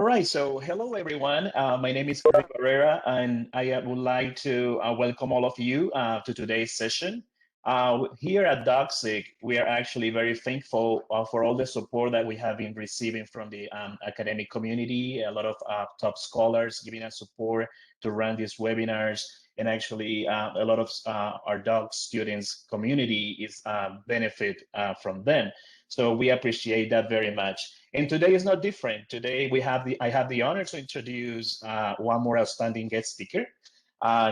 right, so hello everyone. My name is Kevin Barrera, and I would like to welcome all of you to today's session. Here at DocSIG, we are actually very thankful for all the support that we have been receiving from the academic community, a lot of top scholars giving us support to run these webinars, and actually a lot of our doc students community is benefit from them. So we appreciate that very much. And today is not different. Today I have the honor to introduce one more outstanding guest speaker.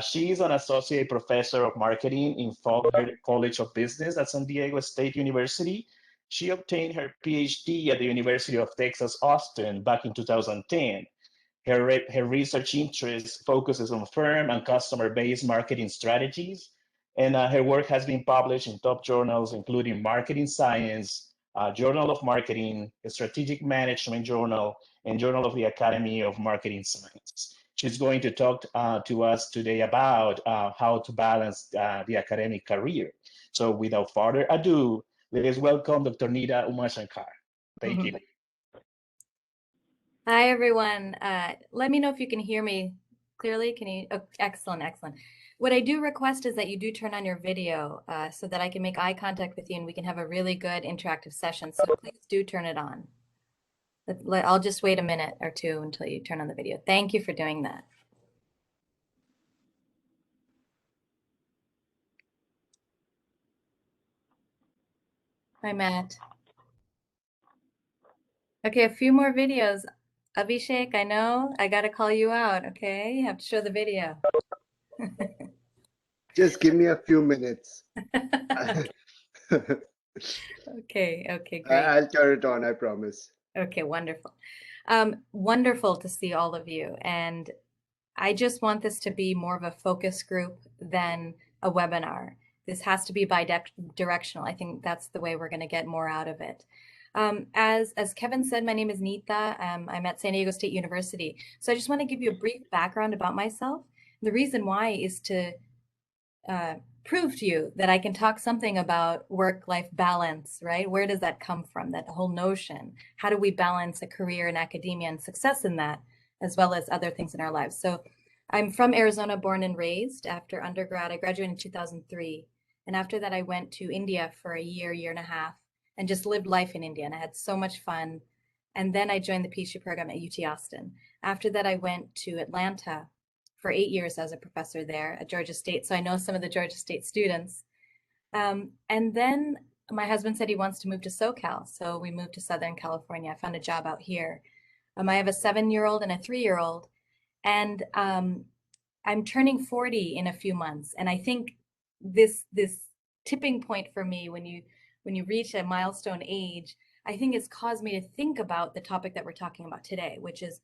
She is an associate professor of marketing in Fuller College of Business at San Diego State University. She obtained her PhD at the University of Texas, Austin back in 2010. Her research interest focuses on firm and customer-based marketing strategies, and her work has been published in top journals, including Marketing Science, Journal of Marketing, Strategic Management Journal, and Journal of the Academy of Marketing Science. She's going to talk to us today about how to balance the academic career. So without further ado, let us welcome Dr. Nita Umashankar. Thank you. Hi, everyone. Let me know if you can hear me clearly. Can you? Oh, excellent, excellent. What I do request is that you do turn on your video so that I can make eye contact with you and we can have a really good interactive session. So please do turn it on. I'll just wait a minute or two until you turn on the video. Thank you for doing that. Hi, Matt. Okay, a few more videos. Abhishek, I know I got to call you out. Okay, you have to show the video. Just give me a few minutes. Okay, great. I'll turn it on, I promise. Okay, wonderful. Wonderful to see all of you. And I just want this to be more of a focus group than a webinar. This has to be bi-directional. I think that's the way we're going to get more out of it. As Kevin said, my name is Nita. I'm at San Diego State University. So I just want to give you a brief background about myself. The reason why is to prove to you that I can talk something about work-life balance, right? Where does that come from, that whole notion? How do we balance a career in academia and success in that, as well as other things in our lives? So I'm from Arizona, born and raised. After undergrad, I graduated in 2003. And after that, I went to India for a year and a half, and just lived life in India. And I had so much fun. And then I joined the PhD program at UT Austin. After that, I went to Atlanta for 8 years as a professor there at Georgia State. So I know some of the Georgia State students. And then my husband said he wants to move to SoCal. So we moved to Southern California. I found a job out here. I have a 7-year-old and a 3-year-old. And I'm turning 40 in a few months. And I think this tipping point for me, when you reach a milestone age, I think it's caused me to think about the topic that we're talking about today, which is,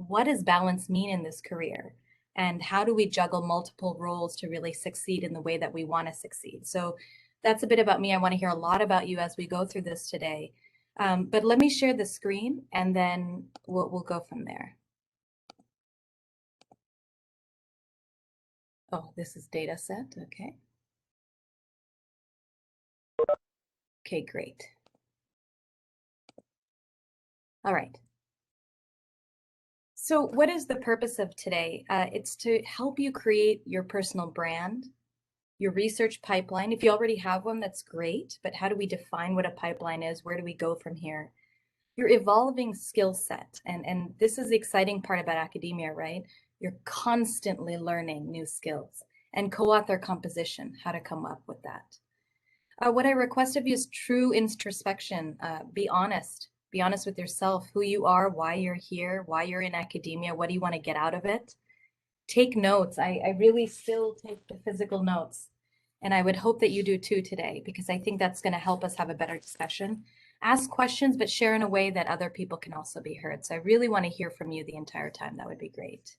what does balance mean in this career? And how do we juggle multiple roles to really succeed in the way that we want to succeed? So that's a bit about me. I want to hear a lot about you as we go through this today. But let me share the screen and then we'll go from there. Oh, this is data set. Okay. Okay, great. All right. So what is the purpose of today? It's to help you create your personal brand, your research pipeline. If you already have one, that's great. But how do we define what a pipeline is? Where do we go from here? Your evolving skill set. And this is the exciting part about academia, right? You're constantly learning new skills. And co-author composition, how to come up with that. What I request of you is true introspection. Be honest. Be honest with yourself, who you are, why you're here, why you're in academia, what do you want to get out of it? Take notes. I really still take the physical notes. And I would hope that you do too today, because I think that's going to help us have a better discussion. Ask questions, but share in a way that other people can also be heard. So I really want to hear from you the entire time. That would be great.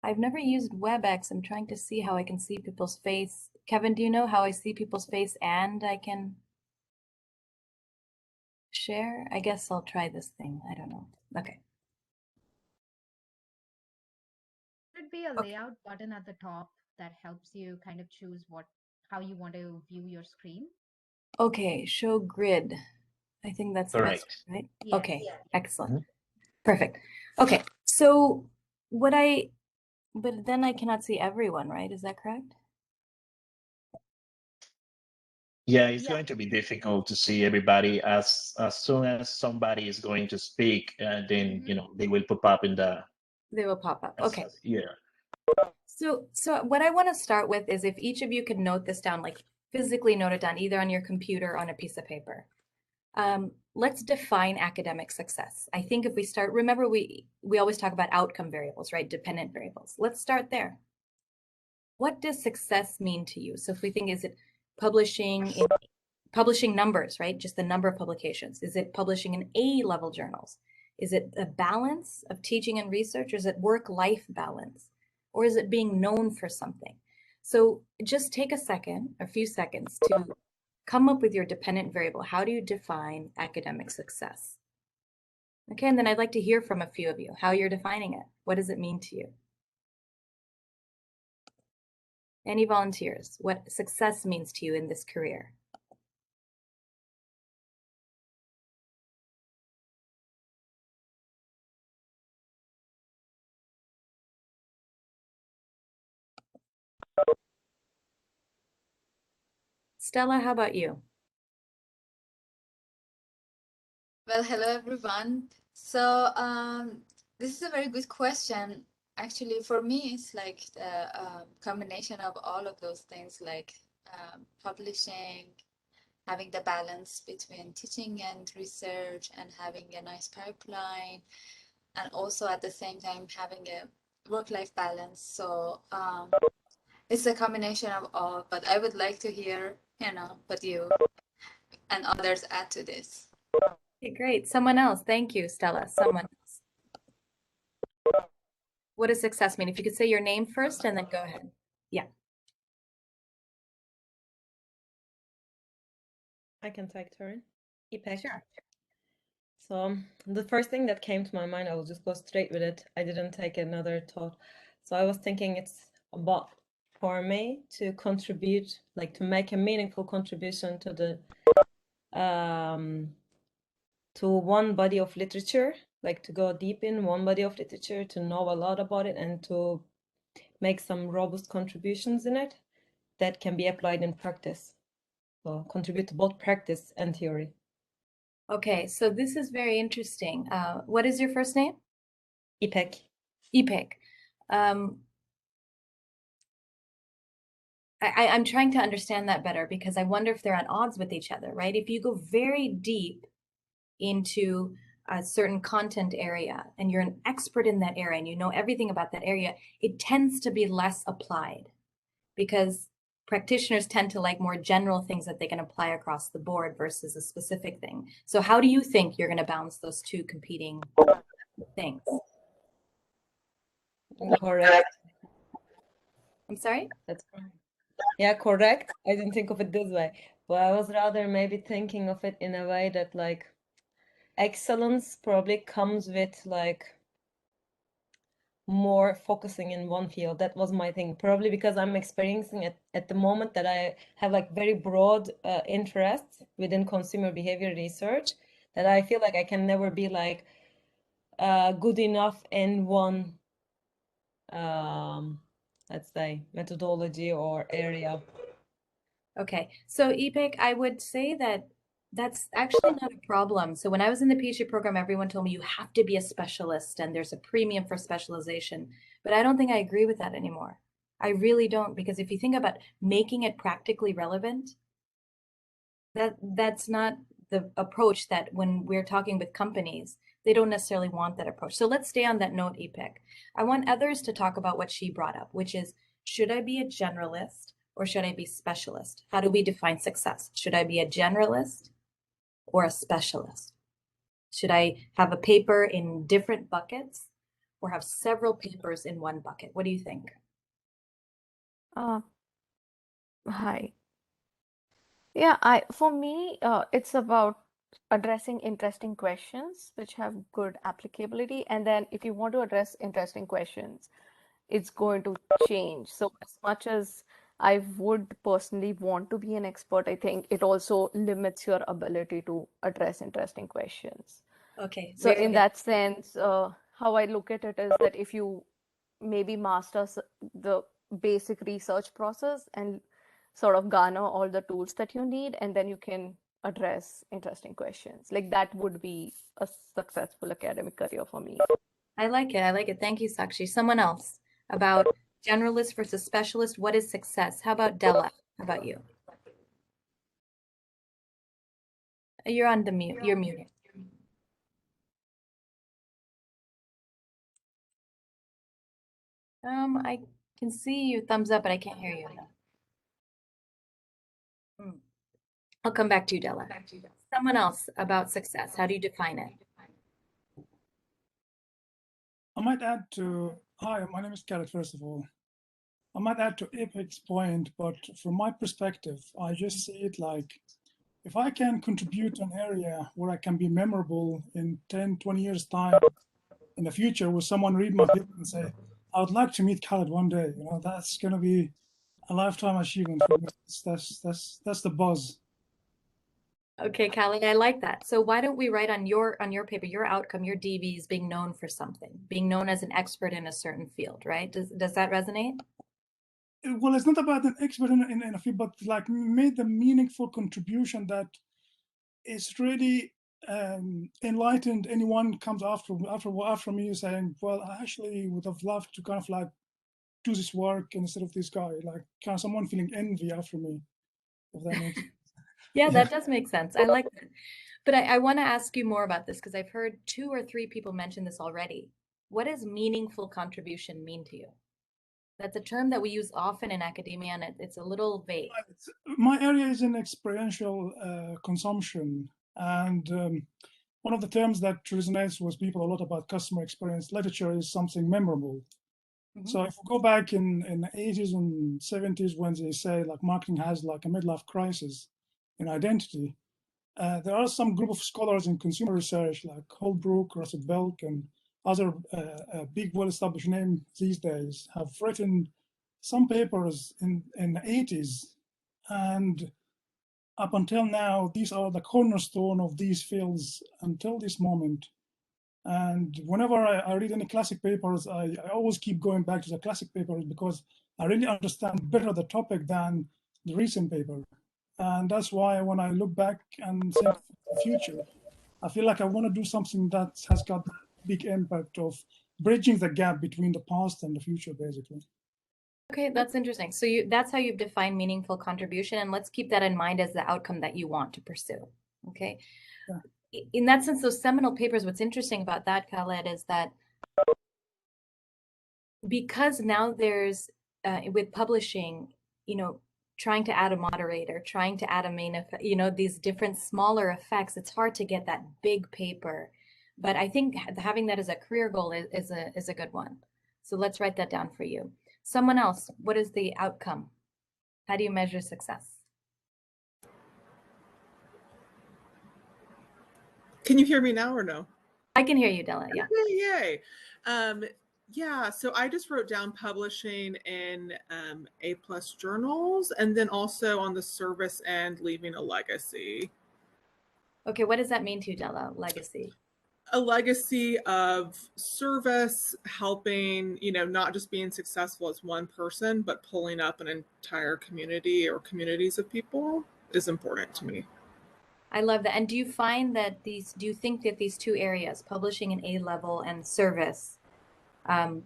I've never used WebEx. I'm trying to see how I can see people's face. Kevin, do you know how I see people's face and I can share? I guess I'll try this thing. I don't know. Okay. Should be a layout button at the top that helps you kind of choose how you want to view your screen. Okay, show grid. I think that's the best, right? Yes. Okay, excellent. Perfect. Okay, so but then I cannot see everyone, right? Is that correct? Yeah, it's going to be difficult to see everybody as soon as somebody is going to speak, and then they will pop up in the. They will pop up. Okay. Yeah. So what I want to start with is if each of you could note this down, like physically note it down, either on your computer or on a piece of paper. Let's define academic success. I think if we start, remember we always talk about outcome variables, right? Dependent variables. Let's start there. What does success mean to you? So if we think, is it publishing numbers, right? Just the number of publications. Is it publishing in A-level journals? Is it a balance of teaching and research? Or is it work-life balance? Or is it being known for something? So just take a few seconds to come up with your dependent variable. How do you define academic success? Okay, and then I'd like to hear from a few of you, how you're defining it. What does it mean to you? Any volunteers? What success means to you in this career? Stella, how about you? Well, hello everyone. So this is a very good question. Actually, for me, it's like the combination of all of those things, like publishing, having the balance between teaching and research, and having a nice pipeline, and also at the same time having a work-life balance. So it's a combination of all, but I would like to hear, what you and others add to this. Okay, great. Someone else. Thank you, Stella. Someone else. What does success mean? If you could say your name first and then go ahead. Yeah. I can take turn. Ipek. Sure. So the first thing that came to my mind, I will just go straight with it. I didn't take another thought. So I was thinking it's about for me to contribute, like to make a meaningful contribution to the to one body of literature, like to go deep in one body of literature, to know a lot about it, and to make some robust contributions in it that can be applied in practice. So contribute to both practice and theory. Okay, so this is very interesting. What is your first name? Ipek. Ipek. I'm trying to understand that better because I wonder if they're at odds with each other, right? If you go very deep into a certain content area and you're an expert in that area and you know everything about that area, it tends to be less applied because practitioners tend to like more general things that they can apply across the board versus a specific thing. So how do you think you're going to balance those two competing things? Correct. I'm sorry? That's correct. Yeah, correct. I didn't think of it this way, but I was rather maybe thinking of it in a way that like excellence probably comes with like more focusing in one field. That was my thing, probably because I'm experiencing it at the moment that I have like very broad interests within consumer behavior research, that I feel like I can never be like good enough in one let's say methodology or area. Okay, so Ipek, I would say that that's actually not a problem. So when I was in the PhD program, everyone told me you have to be a specialist and there's a premium for specialization. But I don't think I agree with that anymore. I really don't, because if you think about making it practically relevant, that's not the approach that when we're talking with companies, they don't necessarily want that approach. So let's stay on that note, Ipek. I want others to talk about what she brought up, which is, should I be a generalist or should I be specialist? How do we define success? Should I be a generalist or a specialist? Should I have a paper in different buckets or have several papers in one bucket? What do you think? Hi. Yeah, for me, it's about addressing interesting questions which have good applicability. And then if you want to address interesting questions, it's going to change. So as much as I would personally want to be an expert, I think it also limits your ability to address interesting questions. Okay, So very in good. that sense, how I look at it is that if you maybe master the basic research process and sort of garner all the tools that you need, and then you can address interesting questions. Like that would be a successful academic career for me. I like it. I like it. Thank you, Sakshi. Someone else about generalist versus specialist. What is success? How about Della? How about you? You're on the mute. You're muted. I can see you thumbs up, but I can't hear you. I'll come back to you, Della. Someone else about success. How do you define it? I might add to, hi, my name is Garrett, first of all. I might add to Ipek's point, but from my perspective, I just see it like, if I can contribute to an area where I can be memorable in 10, 20 years time in the future, will someone read my paper and say, I would like to meet Khaled one day, you know, that's going to be a lifetime achievement for me. That's the buzz. Okay, Callie, I like that. So why don't we write on your paper, your outcome, your DV is being known for something, being known as an expert in a certain field, right? Does that resonate? Well, it's not about an expert in a field, but like made a meaningful contribution that is really enlightened anyone comes after me saying, well, I actually would have loved to kind of like do this work instead of this guy, like kind of someone feeling envy after me, if that makes sense. Yeah, that does make sense. I like that. But I want to ask you more about this because I've heard 2 or 3 people mention this already. What does meaningful contribution mean to you? That's a term that we use often in academia, and it's a little vague. My area is in experiential consumption, and one of the terms that resonates with people a lot about customer experience literature is something memorable. So if we go back in the 80s and 70s, when they say like marketing has like a midlife crisis in identity, there are some group of scholars in consumer research like Holbrook, Russell Belk, and other big well-established names these days have written some papers in the 80s. And up until now, these are the cornerstone of these fields until this moment. And whenever I read any classic papers, I always keep going back to the classic papers because I really understand better the topic than the recent paper. And that's why when I look back and think of the future, I feel like I want to do something that has got big impact of bridging the gap between the past and the future, basically. Okay, that's interesting. So that's how you've defined meaningful contribution, and let's keep that in mind as the outcome that you want to pursue. Okay. Yeah. In that sense, those seminal papers, what's interesting about that, Khaled, is that because now there's, with publishing, trying to add a moderator, trying to add a main effect, these different smaller effects, it's hard to get that big paper. But I think having that as a career goal is a good one. So let's write that down for you. Someone else, what is the outcome? How do you measure success? Can you hear me now or no? I can hear you, Della. Yeah. Yay. Yeah, so I just wrote down publishing in A+ journals, and then also on the service end, leaving a legacy. Okay, what does that mean to you, Della, legacy? A legacy of service, helping, not just being successful as one person, but pulling up an entire community or communities of people is important to me. I love that. And do you find that do you think that these 2 areas, publishing in A level and service, are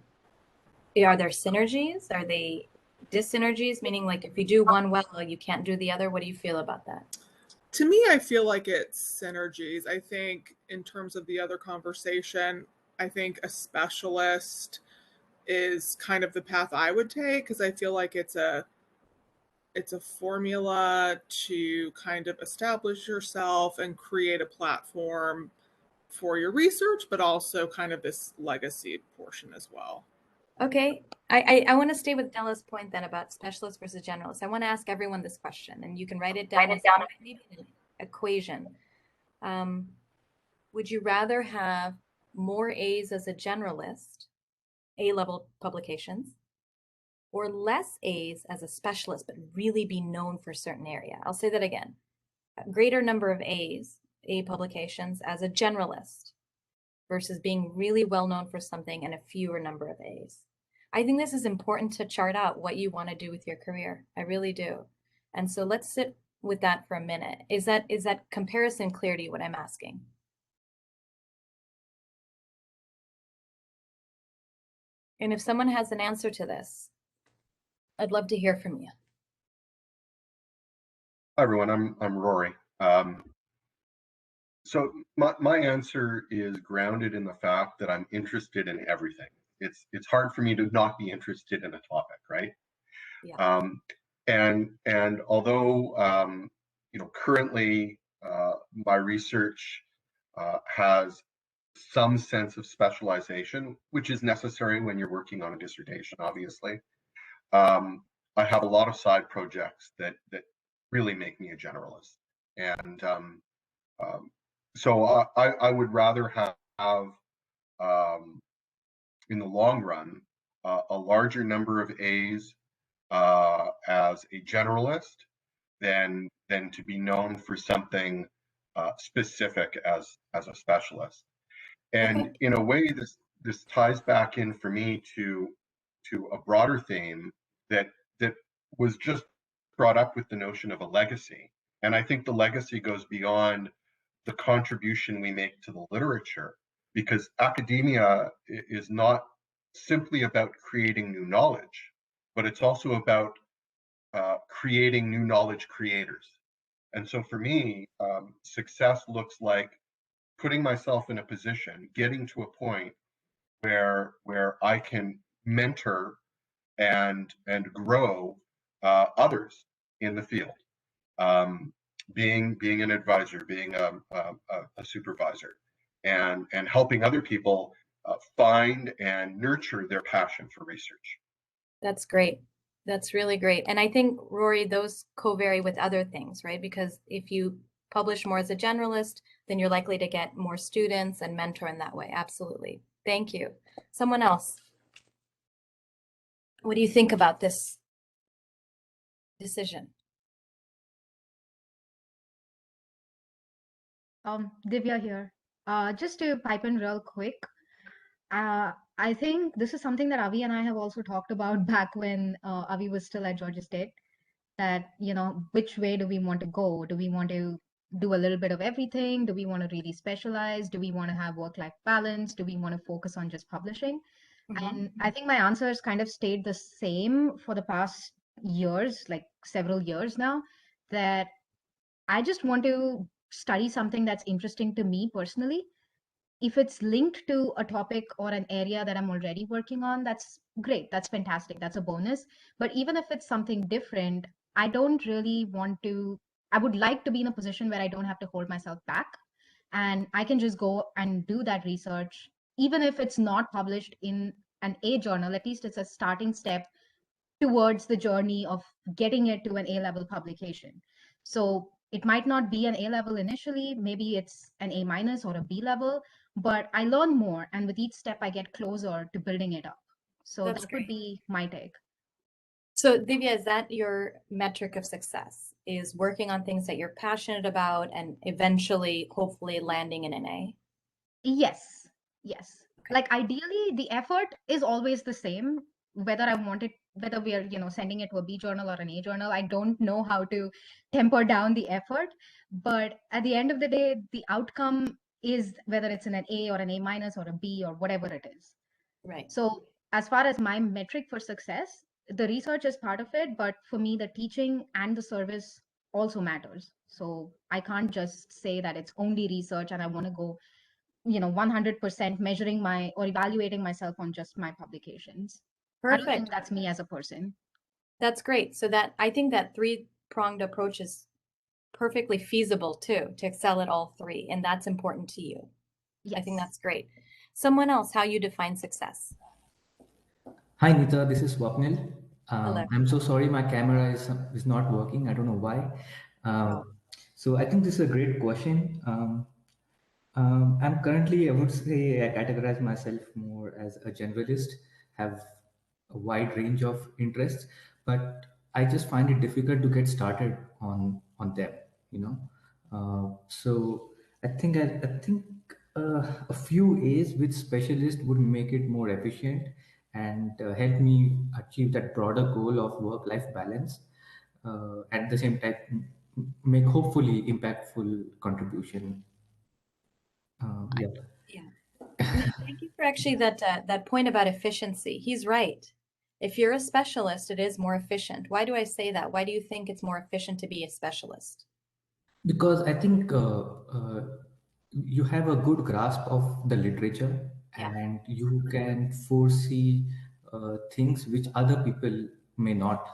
there synergies? Are they dyssynergies? Meaning like if you do one well, you can't do the other. What do you feel about that? To me, I feel like it's synergies. I think in terms of the other conversation, I think a specialist is kind of the path I would take because I feel like it's a formula to kind of establish yourself and create a platform for your research, but also kind of this legacy portion as well. Okay, I want to stay with Della's point then about specialist versus generalist. I want to ask everyone this question, and you can write it down. Maybe an equation. Would you rather have more A's as a generalist, A-level publications, or less A's as a specialist, but really be known for a certain area? I'll say that again. A greater number of A's, A publications, as a generalist, versus being really well known for something and a fewer number of A's. I think this is important to chart out what you want to do with your career. I really do. And so let's sit with that for a minute. Is that comparison clear to you, what I'm asking? And if someone has an answer to this, I'd love to hear from you. Hi, everyone. I'm Rory. So my answer is grounded in the fact that I'm interested in everything. It's hard for me to not be interested in a topic, right? Yeah. And although currently my research has some sense of specialization, which is necessary when you're working on a dissertation, obviously. I have a lot of side projects that really make me a generalist, and so I would rather have in the long run a larger number of A's as a generalist than to be known for something specific as a specialist. And in a way, this ties back in for me to a broader theme that was just brought up with the notion of a legacy. And I think the legacy goes beyond the contribution we make to the literature, because academia is not simply about creating new knowledge, but it's also about creating new knowledge creators. And so for me, success looks like putting myself in a position, getting to a point where I can mentor and grow others in the field, being an advisor, being a supervisor, and helping other people find and nurture their passion for research. That's great. That's really great. And I think, Rory, those co-vary with other things, right? Because if you publish more as a generalist, then you're likely to get more students and mentor in that way. Absolutely. Thank you. Someone else. What do you think about this decision? Divya here. Just to pipe in real quick, I think this is something that Avi and I have also talked about back when Avi was still at Georgia State, that, which way do we want to go? Do we want to do a little bit of everything? Do we want to really specialize? Do we want to have work-life balance? Do we want to focus on just publishing? And I think my answer has kind of stayed the same for the past years, like several years now, that I just want to study something that's interesting to me personally. If it's linked to a topic or an area that I'm already working on, that's great. That's fantastic. That's a bonus. But even if it's something different, I don't really want to, I would like to be in a position where I don't have to hold myself back and I can just go and do that research. Even if it's not published in an A journal, at least it's a starting step towards the journey of getting it to an A-level publication. So it might not be an A-level initially, maybe it's an A- or a B-level, but I learn more, and with each step I get closer to building it up. So That's that great. would be my take. So Divya, is that your metric of success? Is working on things that you're passionate about and eventually, hopefully, landing in an A? Yes, yes. Okay. Like ideally, the effort is always the same, whether I want it, whether we are, sending it to a B journal or an A journal. I don't know how to temper down the effort, but at the end of the day, the outcome is whether it's in an A or an A- or a B or whatever it is. Right. So as far as my metric for success, the research is part of it, but for me, the teaching and the service also matters. So I can't just say that it's only research and I want to go 100% measuring my or evaluating myself on just my publications. I don't think Perfect. that's me as a person. That's great. So that I think that three-pronged approach is perfectly feasible too, to excel at all three, and that's important to you. I think Yes. that's great. Someone else, how you define success? Hi Nita, this is Swapnil. Hello. I'm so sorry my camera is not working. I don't know why. So I think this is a great question. I'm currently, I would say, I categorize myself more as a generalist, have a wide range of interests, but I just find it difficult to get started on them. So I think A few A's with specialist would make it more efficient and help me achieve that broader goal of work-life balance. At the same time, make hopefully impactful contribution. Yeah. Yeah. No, thank you for actually that point about efficiency. He's right. If you're a specialist, it is more efficient. Why do I say that? Why do you think it's more efficient to be a specialist? Because I think you have a good grasp of the literature Yeah. and you can foresee things which other people may not,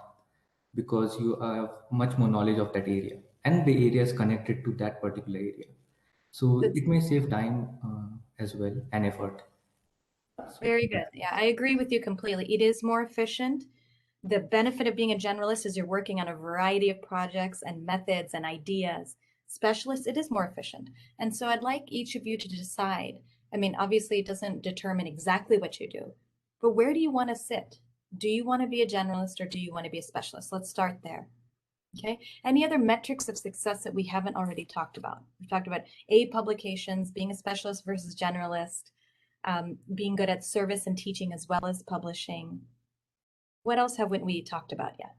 because you have much more knowledge of that area and the area is connected to that particular area. So That's it may save time as well and effort. very good. Yeah, I agree with you completely. It is more efficient. The benefit of being a generalist is you're working on a variety of projects and methods and ideas. Specialist, it is more efficient. And so I'd like each of you to decide. I mean, obviously, it doesn't determine exactly what you do, but where do you want to sit? Do you want to be a generalist or do you want to be a specialist? Let's start there. Okay. Any other metrics of success that we haven't already talked about? We've talked about A, publications, being a specialist versus generalist, being good at service and teaching as well as publishing. What else haven't we talked about yet?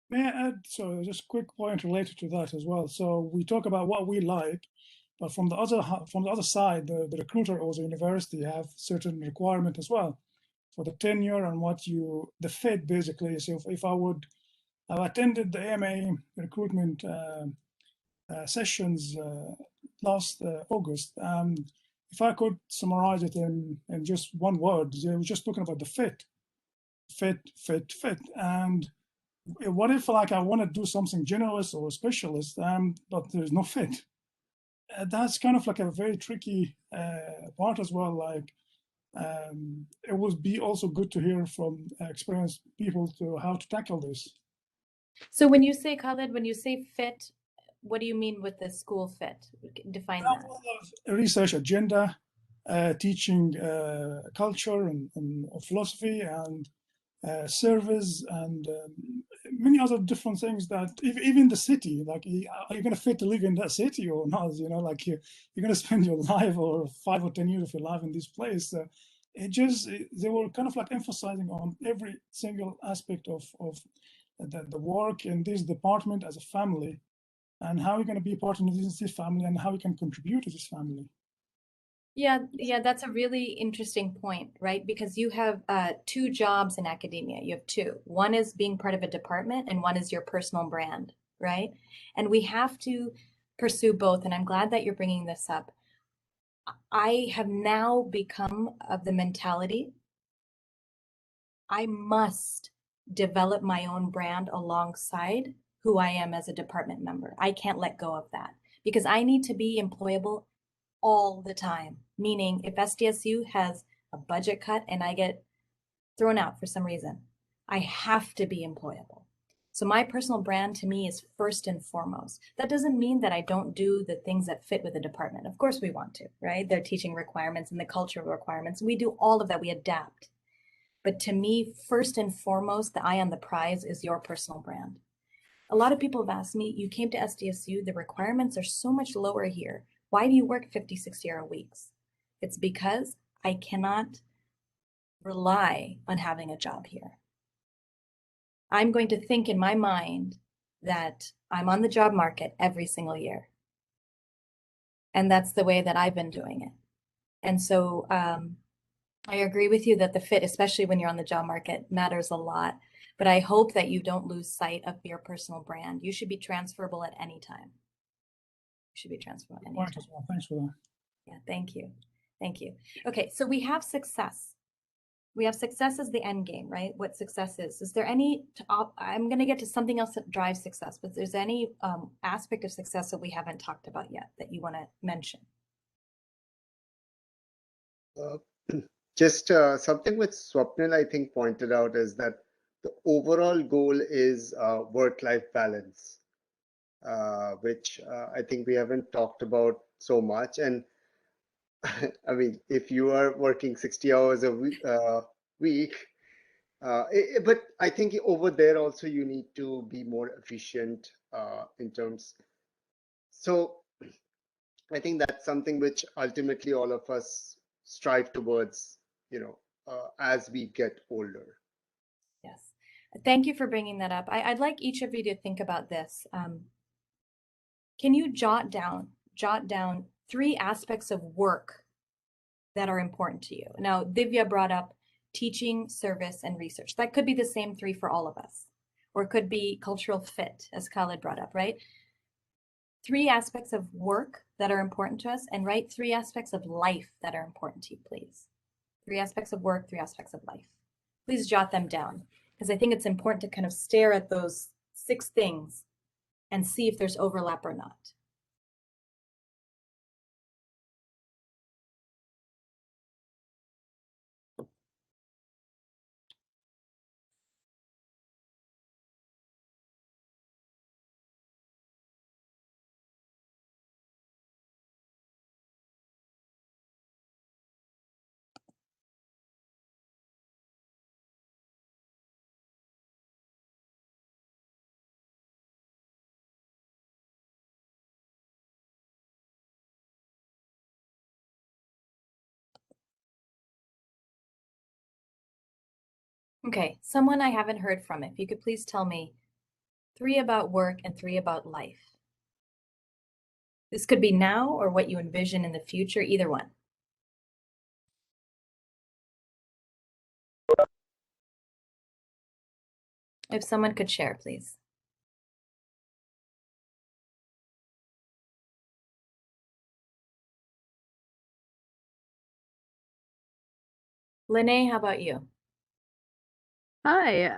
May I add, so just a quick point related to that as well. So we talk about what we like, but from the other side, the recruiter or the university have certain requirement as well for the tenure and the fit basically. So if I've attended the AMA recruitment sessions last August, and if I could summarize it in just one word, they were just talking about the fit. And what if like I want to do something generalist or specialist, but there's no fit? That's kind of like a very tricky part as well. Like it would be also good to hear from experienced people to how to tackle this. So when you say, Khalid, when you say fit, what do you mean with the school fit? Define that. Research agenda, teaching culture and philosophy and service and many other different things that even the city, like are you going to fit to live in that city or not? You know, like you're going to spend your life or 5 or 10 years of your life in this place. They were kind of like emphasizing on every single aspect of the work in this department as a family, and how you're going to be part of this family and how you can contribute to this family. Yeah, that's a really interesting point, right? Because you have 2 jobs in academia. You have 2. One is being part of a department and one is your personal brand, right? And we have to pursue both. And I'm glad that you're bringing this up. I have now become of the mentality, I must develop my own brand alongside who I am as a department member. I can't let go of that because I need to be employable all the time. Meaning if SDSU has a budget cut and I get thrown out for some reason, I have to be employable. So my personal brand to me is first and foremost. That doesn't mean that I don't do the things that fit with the department. Of course we want to, right? Their teaching requirements and the cultural requirements. We do all of that, we adapt. But to me, first and foremost, the eye on the prize is your personal brand. A lot of people have asked me, you came to SDSU, the requirements are so much lower here. Why do you work 50, 60-hour weeks? It's because I cannot rely on having a job here. I'm going to think in my mind that I'm on the job market every single year. And that's the way that I've been doing it. And so I agree with you that the fit, especially when you're on the job market, matters a lot. But I hope that you don't lose sight of your personal brand. You should be transferable at any time. You should be transferable at any time. Well, thanks for that. Yeah, thank you. Thank you. Okay, so we have success. We have success as the end game, right? What success is. Is there any, I'm going to get to something else that drives success, but there's any aspect of success that we haven't talked about yet that you want to mention? Just something which Swapnil, I think, pointed out is that the overall goal is work-life balance, which I think we haven't talked about so much. And I mean, if you are working 60 hours a week, but I think over there also you need to be more efficient in terms. So I think that's something which ultimately all of us strive towards, as we get older. Yes. Thank you for bringing that up. I'd like each of you to think about this. Can you jot down 3 aspects of work that are important to you? Now, Divya brought up teaching, service, and research. That could be the same 3 for all of us, or it could be cultural fit, as Khalid brought up, right? 3 aspects of work that are important to us, and write 3 aspects of life that are important to you, please. 3 aspects of work, 3 aspects of life. Please jot them down, because I think it's important to kind of stare at those 6 things and see if there's overlap or not. Okay, someone I haven't heard from, if you could please tell me 3 about work and 3 about life. This could be now or what you envision in the future, either one. If someone could share, please. Lene, how about you? Hi,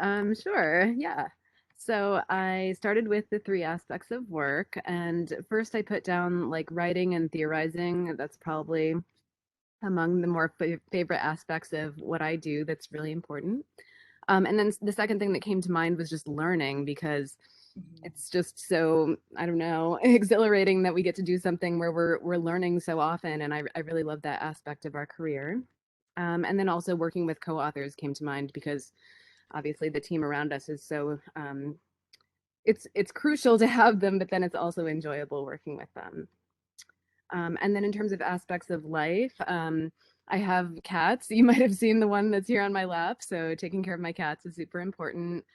sure, yeah. So I started with the 3 aspects of work, and first I put down like writing and theorizing. That's probably among the more favorite aspects of what I do that's really important. And then the second thing that came to mind was just learning, because it's just so, I don't know, exhilarating that we get to do something where we're learning so often, and I really love that aspect of our career. And then also working with co-authors came to mind, because obviously the team around us is so it's crucial to have them, but then it's also enjoyable working with them. And then in terms of aspects of life, I have cats. You might have seen the one that's here on my lap. So taking care of my cats is super important.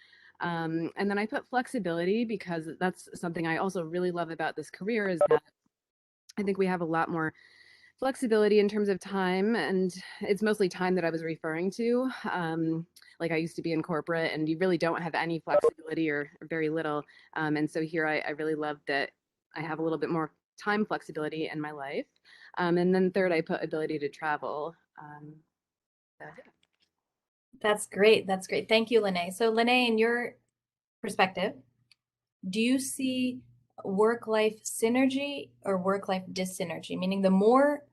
And then I put flexibility, because that's something I also really love about this career, is that I think we have a lot more flexibility in terms of time, and it's mostly time that I was referring to. Like I used to be in corporate, and you really don't have any flexibility, or very little. And so here I really love that I have a little bit more time flexibility in my life. And then third, I put ability to travel. That's great. That's great. Thank you, Lene. So Lene, in your perspective, do you see work-life synergy or work-life dyssynergy? Meaning the more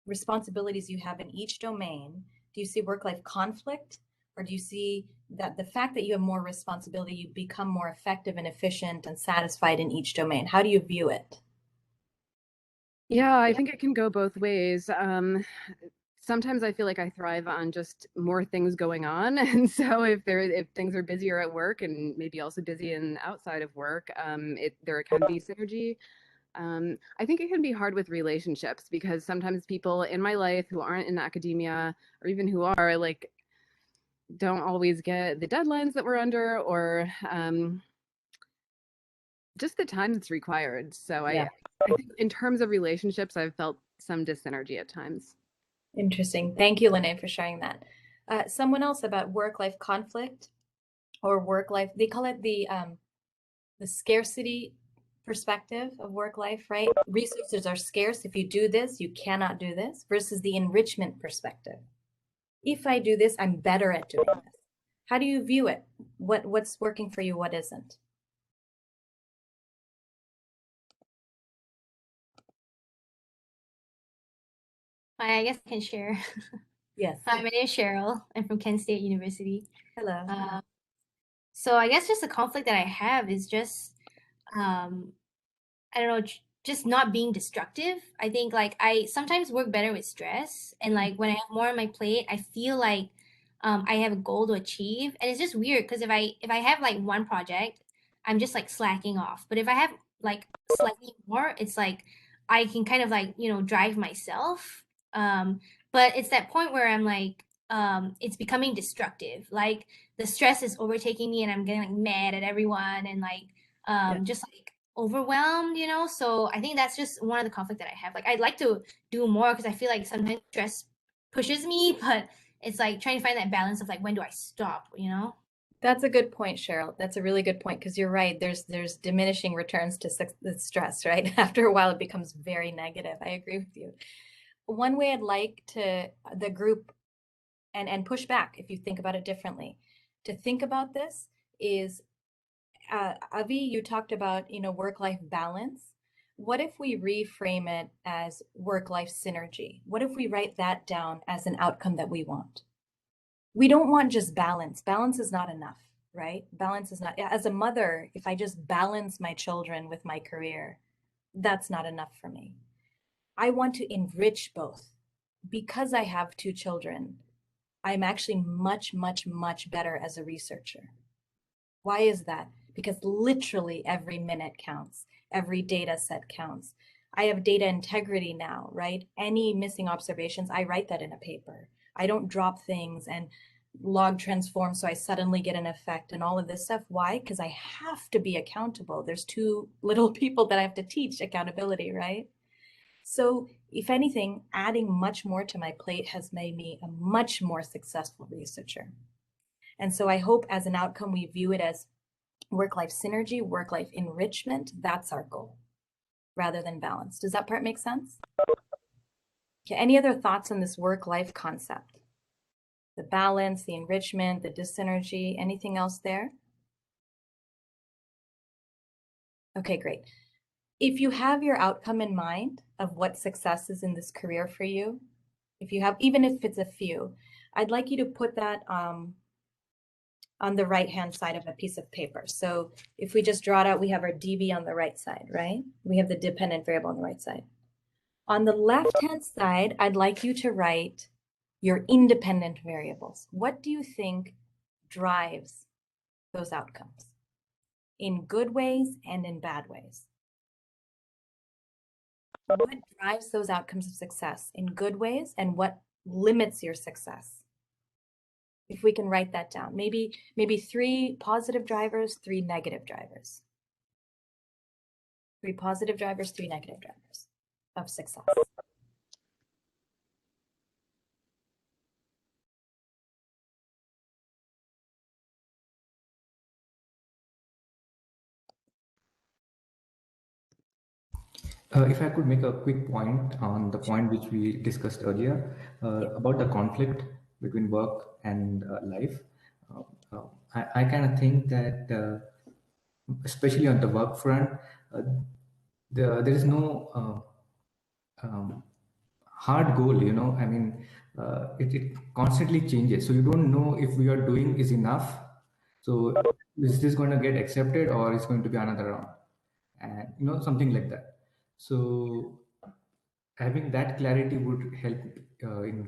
responsibilities you have in each domain, do you see work-life conflict, or do you see that the fact that you have more responsibility, you become more effective and efficient and satisfied in each domain? How do you view it? Yeah, I think it can go both ways. Sometimes I feel like I thrive on just more things going on. And so if things are busier at work and maybe also busy and outside of work, there can be synergy. I think it can be hard with relationships, because sometimes people in my life who aren't in academia, or even who are, like, don't always get the deadlines that we're under, or just the time that's required. So I think in terms of relationships, I've felt some dyssynergy at times. Interesting. Thank you, Lene, for sharing that. Someone else about work-life conflict or work-life, they call it the scarcity perspective of work-life, right? Resources are scarce. If you do this, you cannot do this, versus the enrichment perspective. If I do this, I'm better at doing this. How do you view it? What's working for you? What isn't? I guess I can share. Yes. Hi, my name is Cheryl. I'm from Kent State University. Hello. So I guess just the conflict that I have is just, I don't know, just not being destructive. I think like I sometimes work better with stress, and like when I have more on my plate, I feel like I have a goal to achieve, and it's just weird because if I have like one project, I'm just like slacking off. But if I have like slightly more, it's like I can kind of like, you know, drive myself. But it's that point where I'm like, it's becoming destructive. Like the stress is overtaking me and I'm getting like mad at everyone and like, just like overwhelmed, you know? So I think that's just one of the conflict that I have. Like I'd like to do more because I feel like sometimes stress pushes me, but it's like trying to find that balance of like, when do I stop, you know? That's a good point, Cheryl. That's a really good point because you're right. There's diminishing returns to the stress, right? After a while, it becomes very negative. I agree with you. One way I'd like to the group and push back if you think about it differently. To think about this is, Avi, you talked about, you know, work-life balance. What if we reframe it as work-life synergy? What if we write that down as an outcome that we want? We don't want just balance. Balance is not enough, right? Balance is not, as a mother, if I just balance my children with my career, that's not enough for me. I want to enrich both. Because I have 2 children, I'm actually much, much, much better as a researcher. Why is that? Because literally every minute counts. Every data set counts. I have data integrity now, right? Any missing observations, I write that in a paper. I don't drop things and log transform so I suddenly get an effect and all of this stuff. Why? Because I have to be accountable. There's 2 little people that I have to teach accountability, right? So if anything, adding much more to my plate has made me a much more successful researcher. And so I hope as an outcome, we view it as work-life synergy, work-life enrichment. That's our goal rather than balance. Does that part make sense? Okay, any other thoughts on this work-life concept? The balance, the enrichment, the dysenergy, anything else there? Okay, great. If you have your outcome in mind of what success is in this career for you, if you have, even if it's a few, I'd like you to put that on the right-hand side of a piece of paper. So if we just draw it out, we have our DV on the right side, right? We have the dependent variable on the right side. On the left-hand side, I'd like you to write your independent variables. What do you think drives those outcomes in good ways and in bad ways? What drives those outcomes of success in good ways and what limits your success? If we can write that down, maybe 3 positive drivers, 3 negative drivers. 3 positive drivers, 3 negative drivers of success. If I could make a quick point on the point which we discussed earlier about the conflict between work and life, I kind of think that, especially on the work front, there is no hard goal, you know. I mean, it constantly changes. So you don't know if we are doing is enough. So is this going to get accepted or is going to be another round? And, you know, something like that. So having that clarity would help in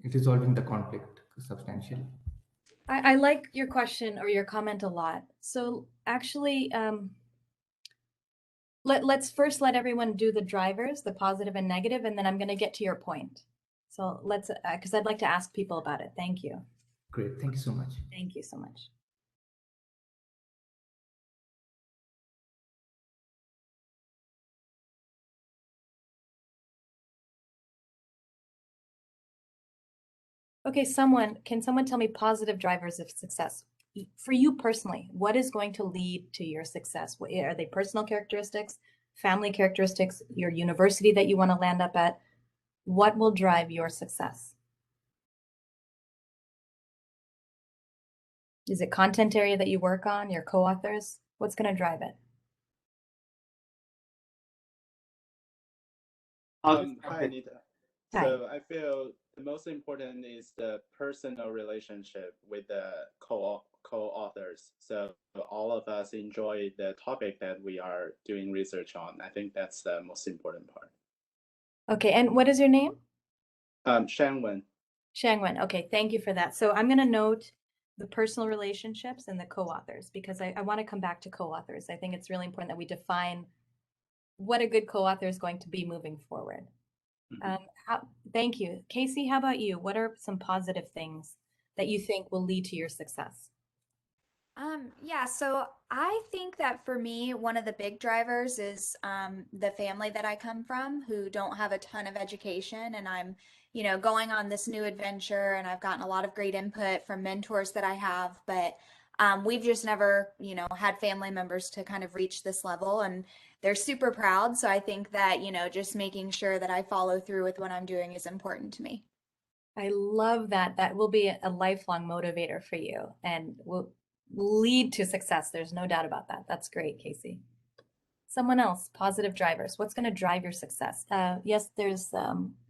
resolving the conflict substantially. I like your question or your comment a lot. So actually, let's first let everyone do the drivers, the positive and negative, and then I'm going to get to your point. So let's, because I'd like to ask people about it. Thank you. Great. Thank you so much. Thank you so much. Okay, can someone tell me positive drivers of success? For you personally, what is going to lead to your success? Are they personal characteristics, family characteristics, your university that you want to land up at? What will drive your success? Is it content area that you work on, your co-authors? What's going to drive it? Hi, Nita. Hi. So I feel the most important is the personal relationship with the co-authors. So all of us enjoy the topic that we are doing research on. I think that's the most important part. Okay, and what is your name? Shangwen. Shangwen. Okay, thank you for that. So I'm going to note the personal relationships and the co-authors because I want to come back to co-authors. I think it's really important that we define what a good co-author is going to be moving forward. Thank you. Casey, how about you? What are some positive things that you think will lead to your success? Yeah, so I think that for me, one of the big drivers is the family that I come from who don't have a ton of education, and I'm, going on this new adventure, and I've gotten a lot of great input from mentors that I have, but we've just never, had family members to kind of reach this level, and they're super proud. So I think that, just making sure that I follow through with what I'm doing is important to me. I love that. That will be a lifelong motivator for you and will lead to success. There's no doubt about that. That's great, Casey. Someone else, positive drivers. What's going to drive your success? Yes, there's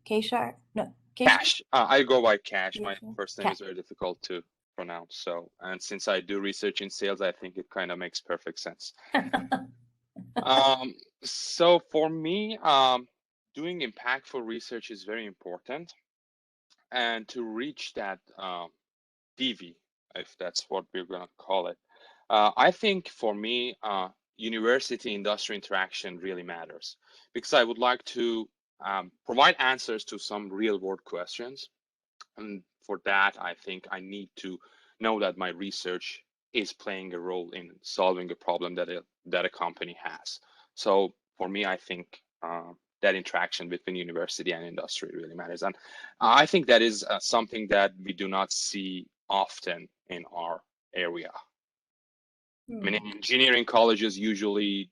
Keshar. No, Cash. I go by Cash. My Keshar? first name is very difficult to pronounce. So, and since I do research in sales, I think it kind of makes perfect sense. So for me, doing impactful research is very important. And to reach that DV, if that's what we're going to call it, I think for me, university industry interaction really matters, because I would like to provide answers to some real world questions. And for that, I think I need to know that my research is playing a role in solving a problem that a company has. So for me, I think that interaction between university and industry really matters. And I think that is something that we do not see often in our area. I mean, in engineering colleges, usually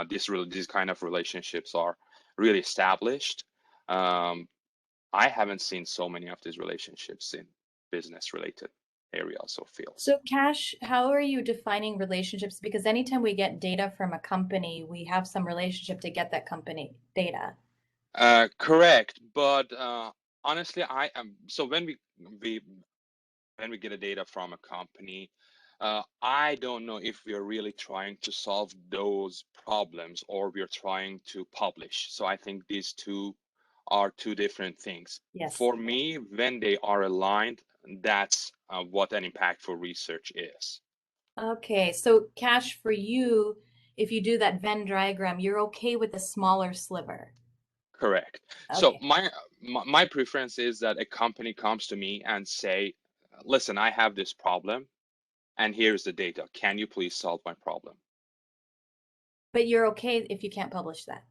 these kind of relationships are really established. I haven't seen so many of these relationships in business-related areas or fields. So Cash, how are you defining relationships? Because anytime we get data from a company, we have some relationship to get that company data. Correct, but honestly, so when we get a data from a company, I don't know if we are really trying to solve those problems or we're trying to publish. So I think these two are two different things. Yes. For me, when they are aligned, that's what an impactful research is. Okay, so Cash, for you, if you do that Venn diagram, you're okay with a smaller sliver. Correct. Okay. So my preference is that a company comes to me and say, listen, I have this problem and here's the data. Can you please solve my problem? But you're okay if you can't publish that.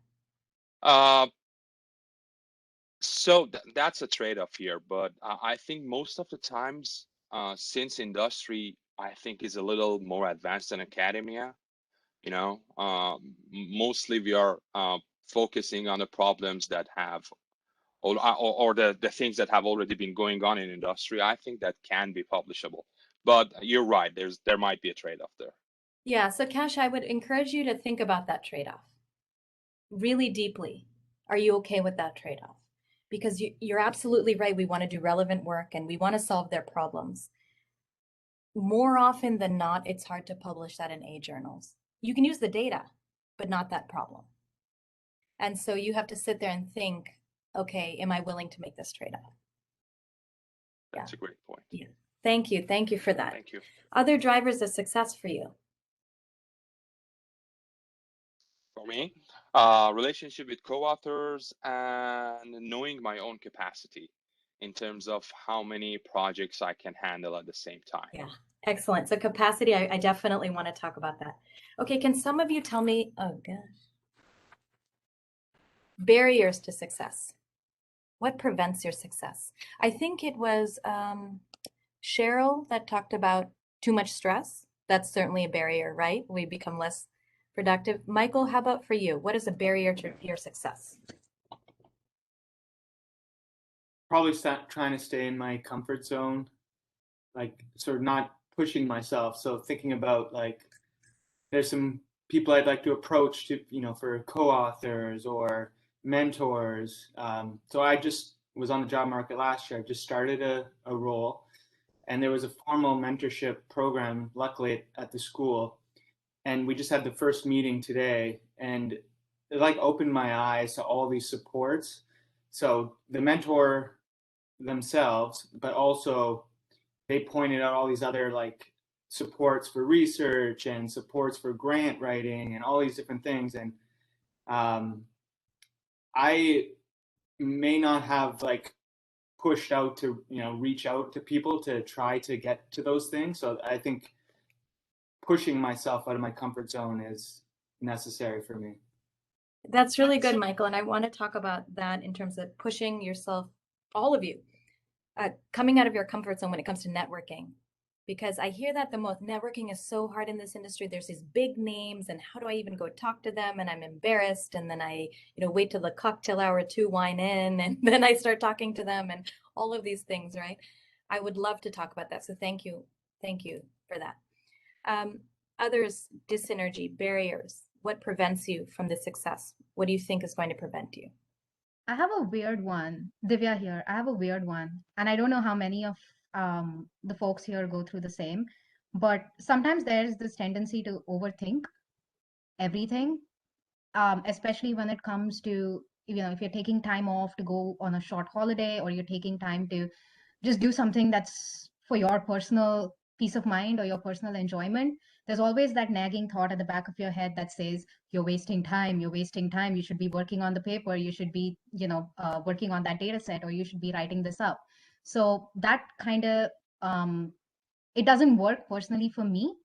So that's a trade-off here, but I think most of the times, since industry, I think is a little more advanced than academia, mostly we are focusing on the problems that have, or the things that have already been going on in industry. I think that can be publishable, but you're right, there might be a trade-off there. Yeah, so Cash, I would encourage you to think about that trade-off really deeply. Are you okay with that trade-off? Because you're absolutely right. We want to do relevant work and we want to solve their problems. More often than not, it's hard to publish that in A journals. You can use the data, but not that problem. And so you have to sit there and think, okay, am I willing to make this trade-off? That's a great point. Yeah. Thank you. Thank you for that. Thank you. Other drivers of success for you? For me, relationship with co-authors and knowing my own capacity in terms of how many projects I can handle at the same time. Yeah, excellent. So capacity, I definitely want to talk about that. Okay, can some of you tell me, oh gosh, barriers to success? What prevents your success? I think it was Cheryl that talked about too much stress. That's certainly a barrier, right? We become less productive. Michael, how about for you? What is a barrier to your success? Probably trying to stay in my comfort zone, like sort of not pushing myself. So thinking about like, there's some people I'd like to approach to, for co-authors or mentors. So I just was on the job market last year. I just started a role, and there was a formal mentorship program, luckily at the school. And we just had the first meeting today, and it like opened my eyes to all these supports. So the mentor themselves, but also they pointed out all these other like supports for research and supports for grant writing and all these different things. And I may not have like pushed out to, reach out to people to try to get to those things. So I think pushing myself out of my comfort zone is necessary for me. That's really good, Michael. And I want to talk about that in terms of pushing yourself, all of you, coming out of your comfort zone when it comes to networking. Because I hear that the most. Networking is so hard in this industry. There's these big names, and how do I even go talk to them? And I'm embarrassed. And then I, wait till the cocktail hour to wine in, and then I start talking to them, and all of these things, right? I would love to talk about that. So thank you for that. Others, dyssynergy, barriers. What prevents you from the success? What do you think is going to prevent you? I have a weird one. Divya here. I have a weird one. And I don't know how many of the folks here go through the same, but sometimes there's this tendency to overthink everything, especially when it comes to, if you're taking time off to go on a short holiday, or you're taking time to just do something that's for your personal peace of mind or your personal enjoyment. There's always that nagging thought at the back of your head that says, you're wasting time, you should be working on the paper, you should be working on that data set, or you should be writing this up. So that kind of it doesn't work personally for me.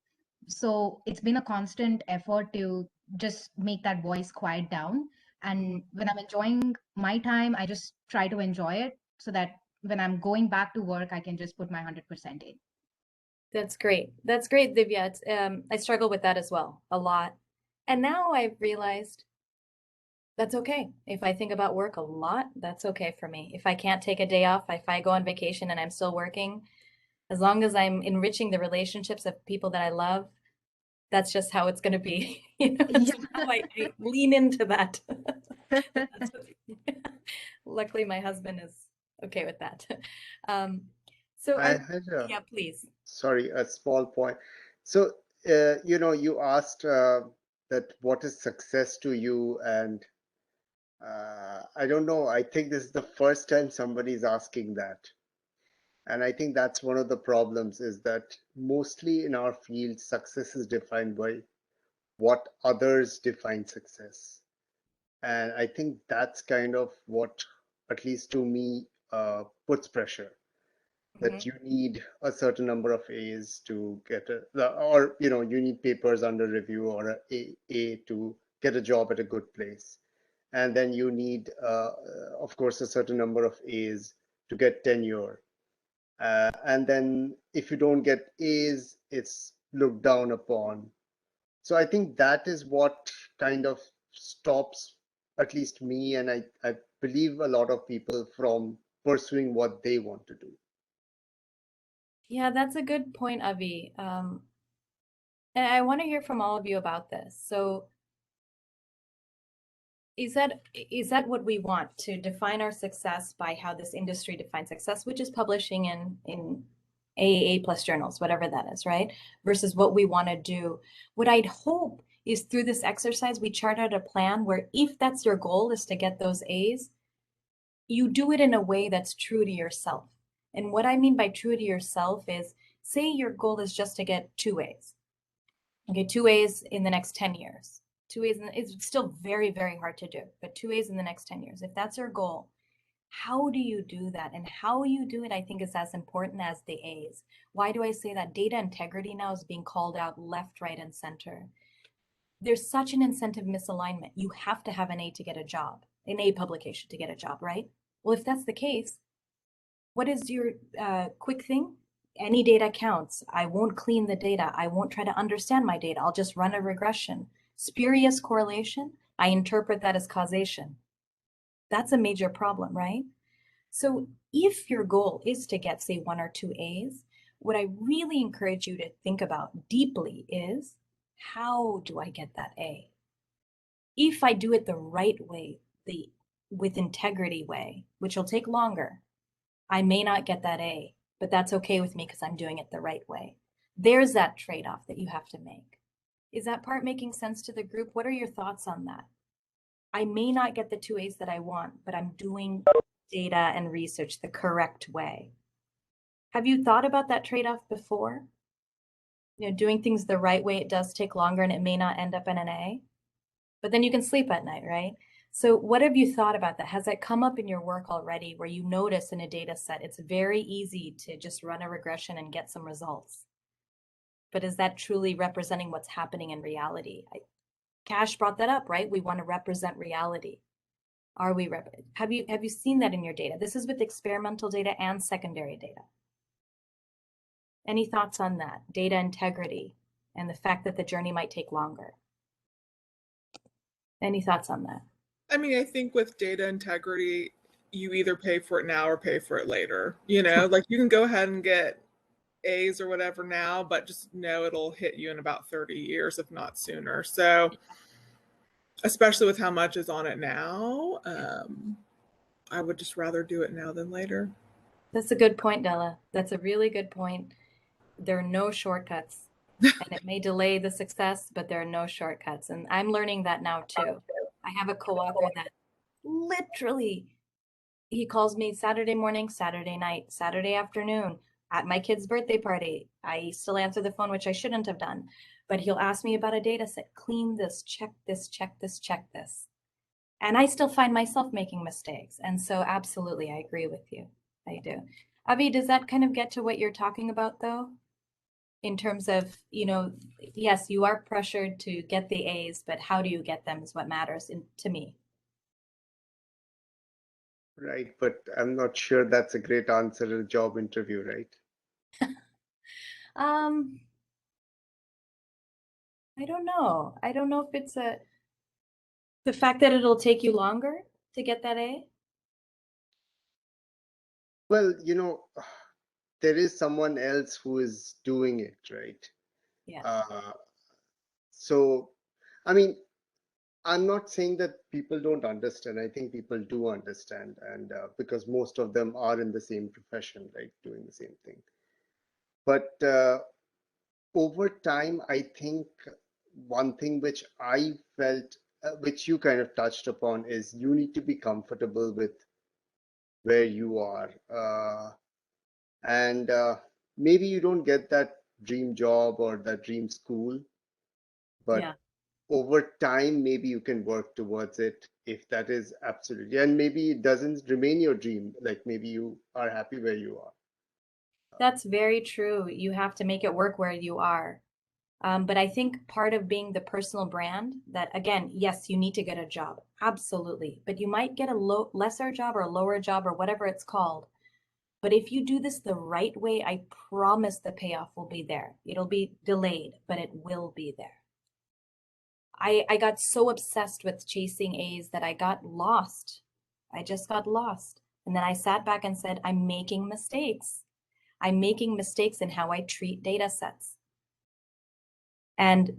So it's been a constant effort to just make that voice quiet down. And when I'm enjoying my time, I just try to enjoy it so that when I'm going back to work, I can just put my 100% in. That's great. That's great, Divya. I struggle with that as well, a lot. And now I've realized that's okay. If I think about work a lot, that's okay for me. If I can't take a day off, if I go on vacation and I'm still working, as long as I'm enriching the relationships of people that I love, that's just how it's going to be. So now I lean into that. Luckily, my husband is okay with that. Yeah, please. Sorry, a small point. So, you asked that what is success to you, and I don't know. I think this is the first time somebody's asking that. And I think that's one of the problems, is that mostly in our field, success is defined by what others define success. And I think that's kind of what, at least to me, puts pressure. That you need a certain number of A's to get or you need papers under review, or a to get a job at a good place. And then you need, of course, a certain number of A's to get tenure. And then if you don't get A's, it's looked down upon. So I think that is what kind of stops at least me, and I believe a lot of people, from pursuing what they want to do. Yeah, that's a good point, Avi. And I want to hear from all of you about this. So is that what we want, to define our success by how this industry defines success, which is publishing in AAA plus journals, whatever that is, right? Versus what we want to do. What I'd hope is through this exercise, we chart out a plan where, if that's your goal, is to get those A's, you do it in a way that's true to yourself. And what I mean by true to yourself is, say your goal is just to get 2 A's. Okay, 2 A's in the next 10 years. 2 A's, it's still very, very hard to do, but 2 A's in the next 10 years. If that's your goal, how do you do that? And how you do it, I think, is as important as the A's. Why do I say that? Data integrity now is being called out left, right, and center. There's such an incentive misalignment. You have to have an A to get a job, an A publication to get a job, right? Well, if that's the case, what is your quick thing? Any data counts. I won't clean the data. I won't try to understand my data. I'll just run a regression. Spurious correlation, I interpret that as causation. That's a major problem, right? So if your goal is to get, say, 1 or 2 A's, what I really encourage you to think about deeply is, how do I get that A? If I do it the right way, the with integrity way, which will take longer, I may not get that A, but that's okay with me because I'm doing it the right way. There's that trade-off that you have to make. Is that part making sense to the group? What are your thoughts on that? I may not get the 2 A's that I want, but I'm doing data and research the correct way. Have you thought about that trade-off before? Doing things the right way, it does take longer and it may not end up in an A. but then you can sleep at night, right? So what have you thought about that? Has that come up in your work already where you notice in a data set, it's very easy to just run a regression and get some results? But is that truly representing what's happening in reality? Cash brought that up, right? We want to represent reality. Are we, have you seen that in your data? This is with experimental data and secondary data. Any thoughts on that? Data integrity and the fact that the journey might take longer. Any thoughts on that? I mean, I think with data integrity, you either pay for it now or pay for it later. You know, like you can go ahead and get A's or whatever now, but just know it'll hit you in about 30 years, if not sooner. So, especially with how much is on it now, I would just rather do it now than later. That's a good point, Della. That's a really good point. There are no shortcuts. And it may delay the success, but there are no shortcuts. And I'm learning that now too. I have a co-author that literally, he calls me Saturday morning, Saturday night, Saturday afternoon at my kid's birthday party. I still answer the phone, which I shouldn't have done, but he'll ask me about a data set, clean this, check this, check this, check this. And I still find myself making mistakes. And so absolutely, I agree with you. I do. Avi, does that kind of get to what you're talking about though? In terms of, you know, yes, you are pressured to get the A's, but how do you get them is what matters to me. Right, but I'm not sure that's a great answer to a job interview, right? I don't know. I don't know if it's the fact that it'll take you longer to get that A. Well, you know, there is someone else who is doing it, right? Yeah. So, I mean, I'm not saying that people don't understand. I think people do understand, and because most of them are in the same profession, right, doing the same thing. But over time, I think one thing which I felt, which you kind of touched upon, is you need to be comfortable with where you are. And maybe you don't get that dream job or that dream school, but yeah. over time, maybe you can work towards it if that is absolutely, and maybe it doesn't remain your dream, like maybe you are happy where you are. That's very true. You have to make it work where you are. But I think part of being the personal brand that, again, yes, you need to get a job. Absolutely. But you might get a lesser job or a lower job or whatever it's called. But if you do this the right way, I promise the payoff will be there. It'll be delayed, but it will be there. I got so obsessed with chasing A's that I got lost. I just got lost. And then I sat back and said, I'm making mistakes. I'm making mistakes in how I treat data sets. And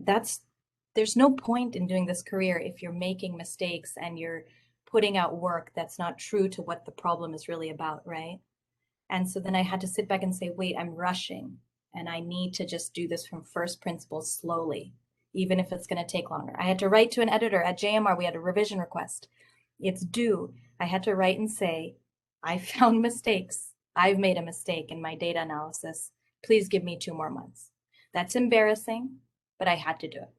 there's no point in doing this career if you're making mistakes and you're putting out work that's not true to what the problem is really about, right? And so then I had to sit back and say, wait, I'm rushing and I need to just do this from first principles slowly, even if it's going to take longer. I had to write to an editor at JMR. We had a revision request. It's due. I had to write and say, I found mistakes. I've made a mistake in my data analysis. Please give me 2 more months. That's embarrassing, but I had to do it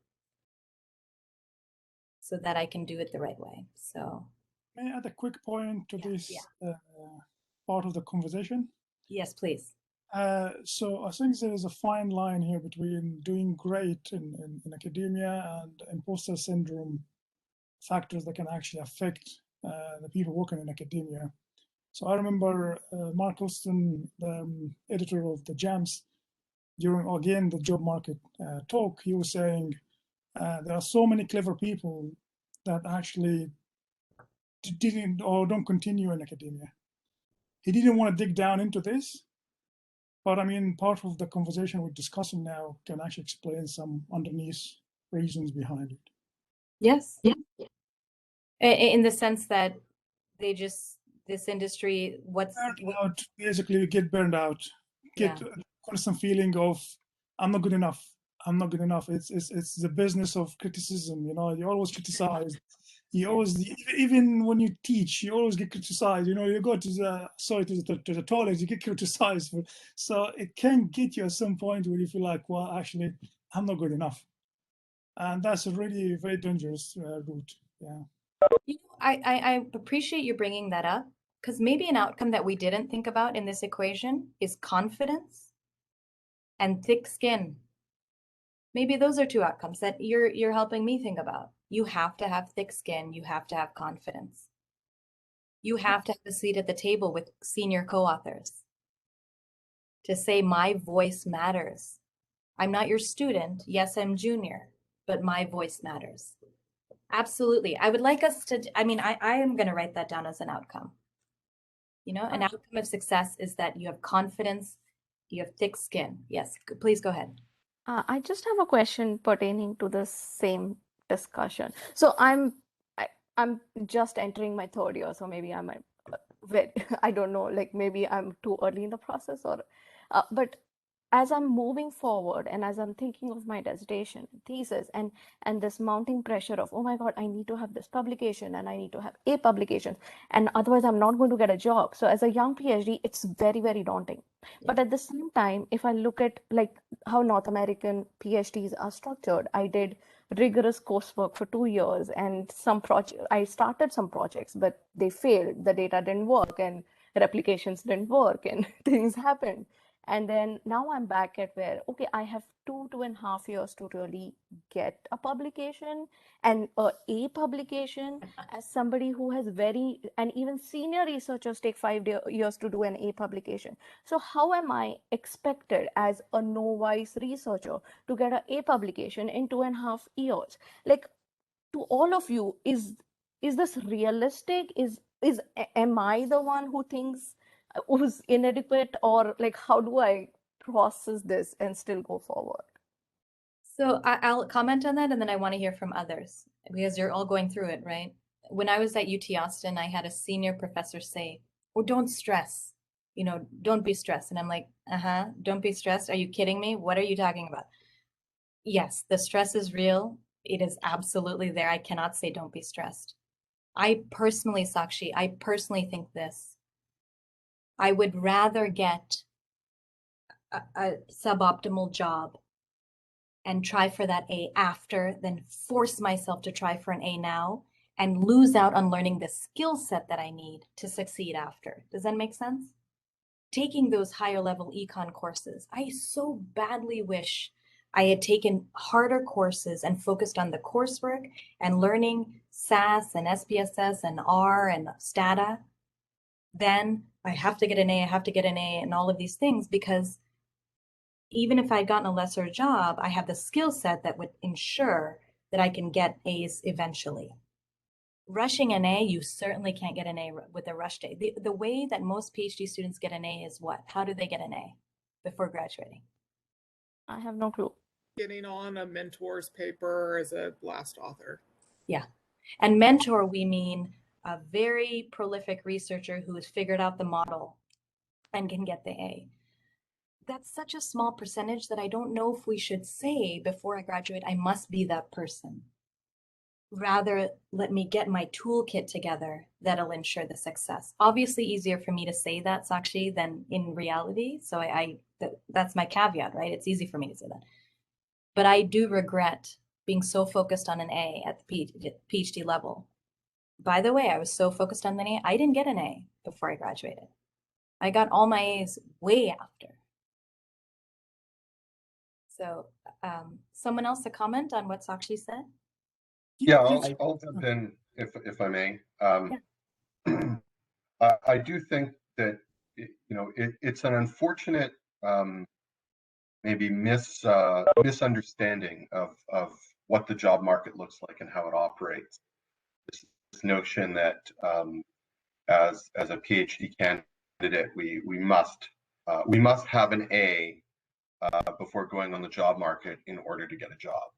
so that I can do it the right way. So, may I add a quick point to this part of the conversation? Yes, please. So I think there is a fine line here between doing great in academia and imposter syndrome factors that can actually affect the people working in academia. So I remember Mark Olson, the editor of the GEMS, during, again, the job market talk, he was saying there are so many clever people that actually didn't or don't continue in academia. He didn't want to dig down into this, but I mean, part of the conversation we're discussing now can actually explain some underneath reasons behind it. Yes. Yeah. In the sense that they just, this industry, Basically, you get burned out, get a constant feeling of, I'm not good enough. I'm not good enough. It's the business of criticism. You know, you always criticize. You always, even when you teach, you always get criticized. You know, you go to the toilet, you get criticized. So it can get you at some point where you feel like, well, actually, I'm not good enough. And that's a really very dangerous route. Yeah. I appreciate you bringing that up, because maybe an outcome that we didn't think about in this equation is confidence and thick skin. Maybe those are two outcomes that you're helping me think about. You have to have thick skin. You have to have confidence. You have to have a seat at the table with senior co-authors to say my voice matters. I'm not your student. Yes, I'm junior, but my voice matters. Absolutely. I would like us to, I mean, I am going to write that down as an outcome. You know, an outcome of success is that you have confidence, you have thick skin. Yes, please go ahead. I just have a question pertaining to the same discussion. So I'm just entering my third year, so maybe I'm I don't know, like maybe I'm too early in the process, or but as I'm moving forward and as I'm thinking of my dissertation thesis and this mounting pressure of, oh my God, I need to have this publication and I need to have a publication, and otherwise I'm not going to get a job. So as a young PhD, it's very, very daunting. But at the same time, if I look at like how North American PhDs are structured, I did rigorous coursework for 2 years, and I started some projects, but they failed. The data didn't work and replications didn't work and things happened. And then now I'm back at where, okay, I have 2.5 years to really get a publication, and a publication as somebody who has and even senior researchers take 5 years to do an A publication. So how am I expected as a novice researcher to get an A publication in 2.5 years? Like, to all of you, is this realistic? Am I the one who thinks who's inadequate, or like how do I process this and still go forward? So I'll comment on that, and then I want to hear from others because you're all going through it, right? When I was at UT Austin, I had a senior professor say, "Oh, don't stress. You know, don't be stressed." And I'm like, don't be stressed. Are you kidding me? What are you talking about? Yes, the stress is real. It is absolutely there. I cannot say don't be stressed. I personally, Sakshi, I personally think this. I would rather get a suboptimal job and try for that A after than force myself to try for an A now and lose out on learning the skill set that I need to succeed after. Does that make sense? Taking those higher level econ courses, I so badly wish I had taken harder courses and focused on the coursework and learning SAS and SPSS and R and Stata. Then I have to get an A, I have to get an A, and all of these things, because even if I'd gotten a lesser job, I have the skill set that would ensure that I can get A's eventually. Rushing an A, you certainly can't get an A with a rushed A. The way that most PhD students get an A is what? How do they get an A before graduating? I have no clue. Getting on a mentor's paper as a last author. Yeah. And mentor, we mean a very prolific researcher who has figured out the model and can get the A. That's such a small percentage that I don't know if we should say before I graduate, I must be that person. Rather, let me get my toolkit together that'll ensure the success. Obviously easier for me to say that, Sakshi, than in reality. So that's my caveat, right? It's easy for me to say that. But I do regret being so focused on an A at the PhD level. By the way, I was so focused on an A, I didn't get an A before I graduated. I got all my A's way after. So someone else a comment on what Sakshi said? Yeah, I'll jump in if I may. I do think that it's an unfortunate maybe misunderstanding of what the job market looks like and how it operates. This notion that as a PhD candidate, we must have an A before going on the job market in order to get a job.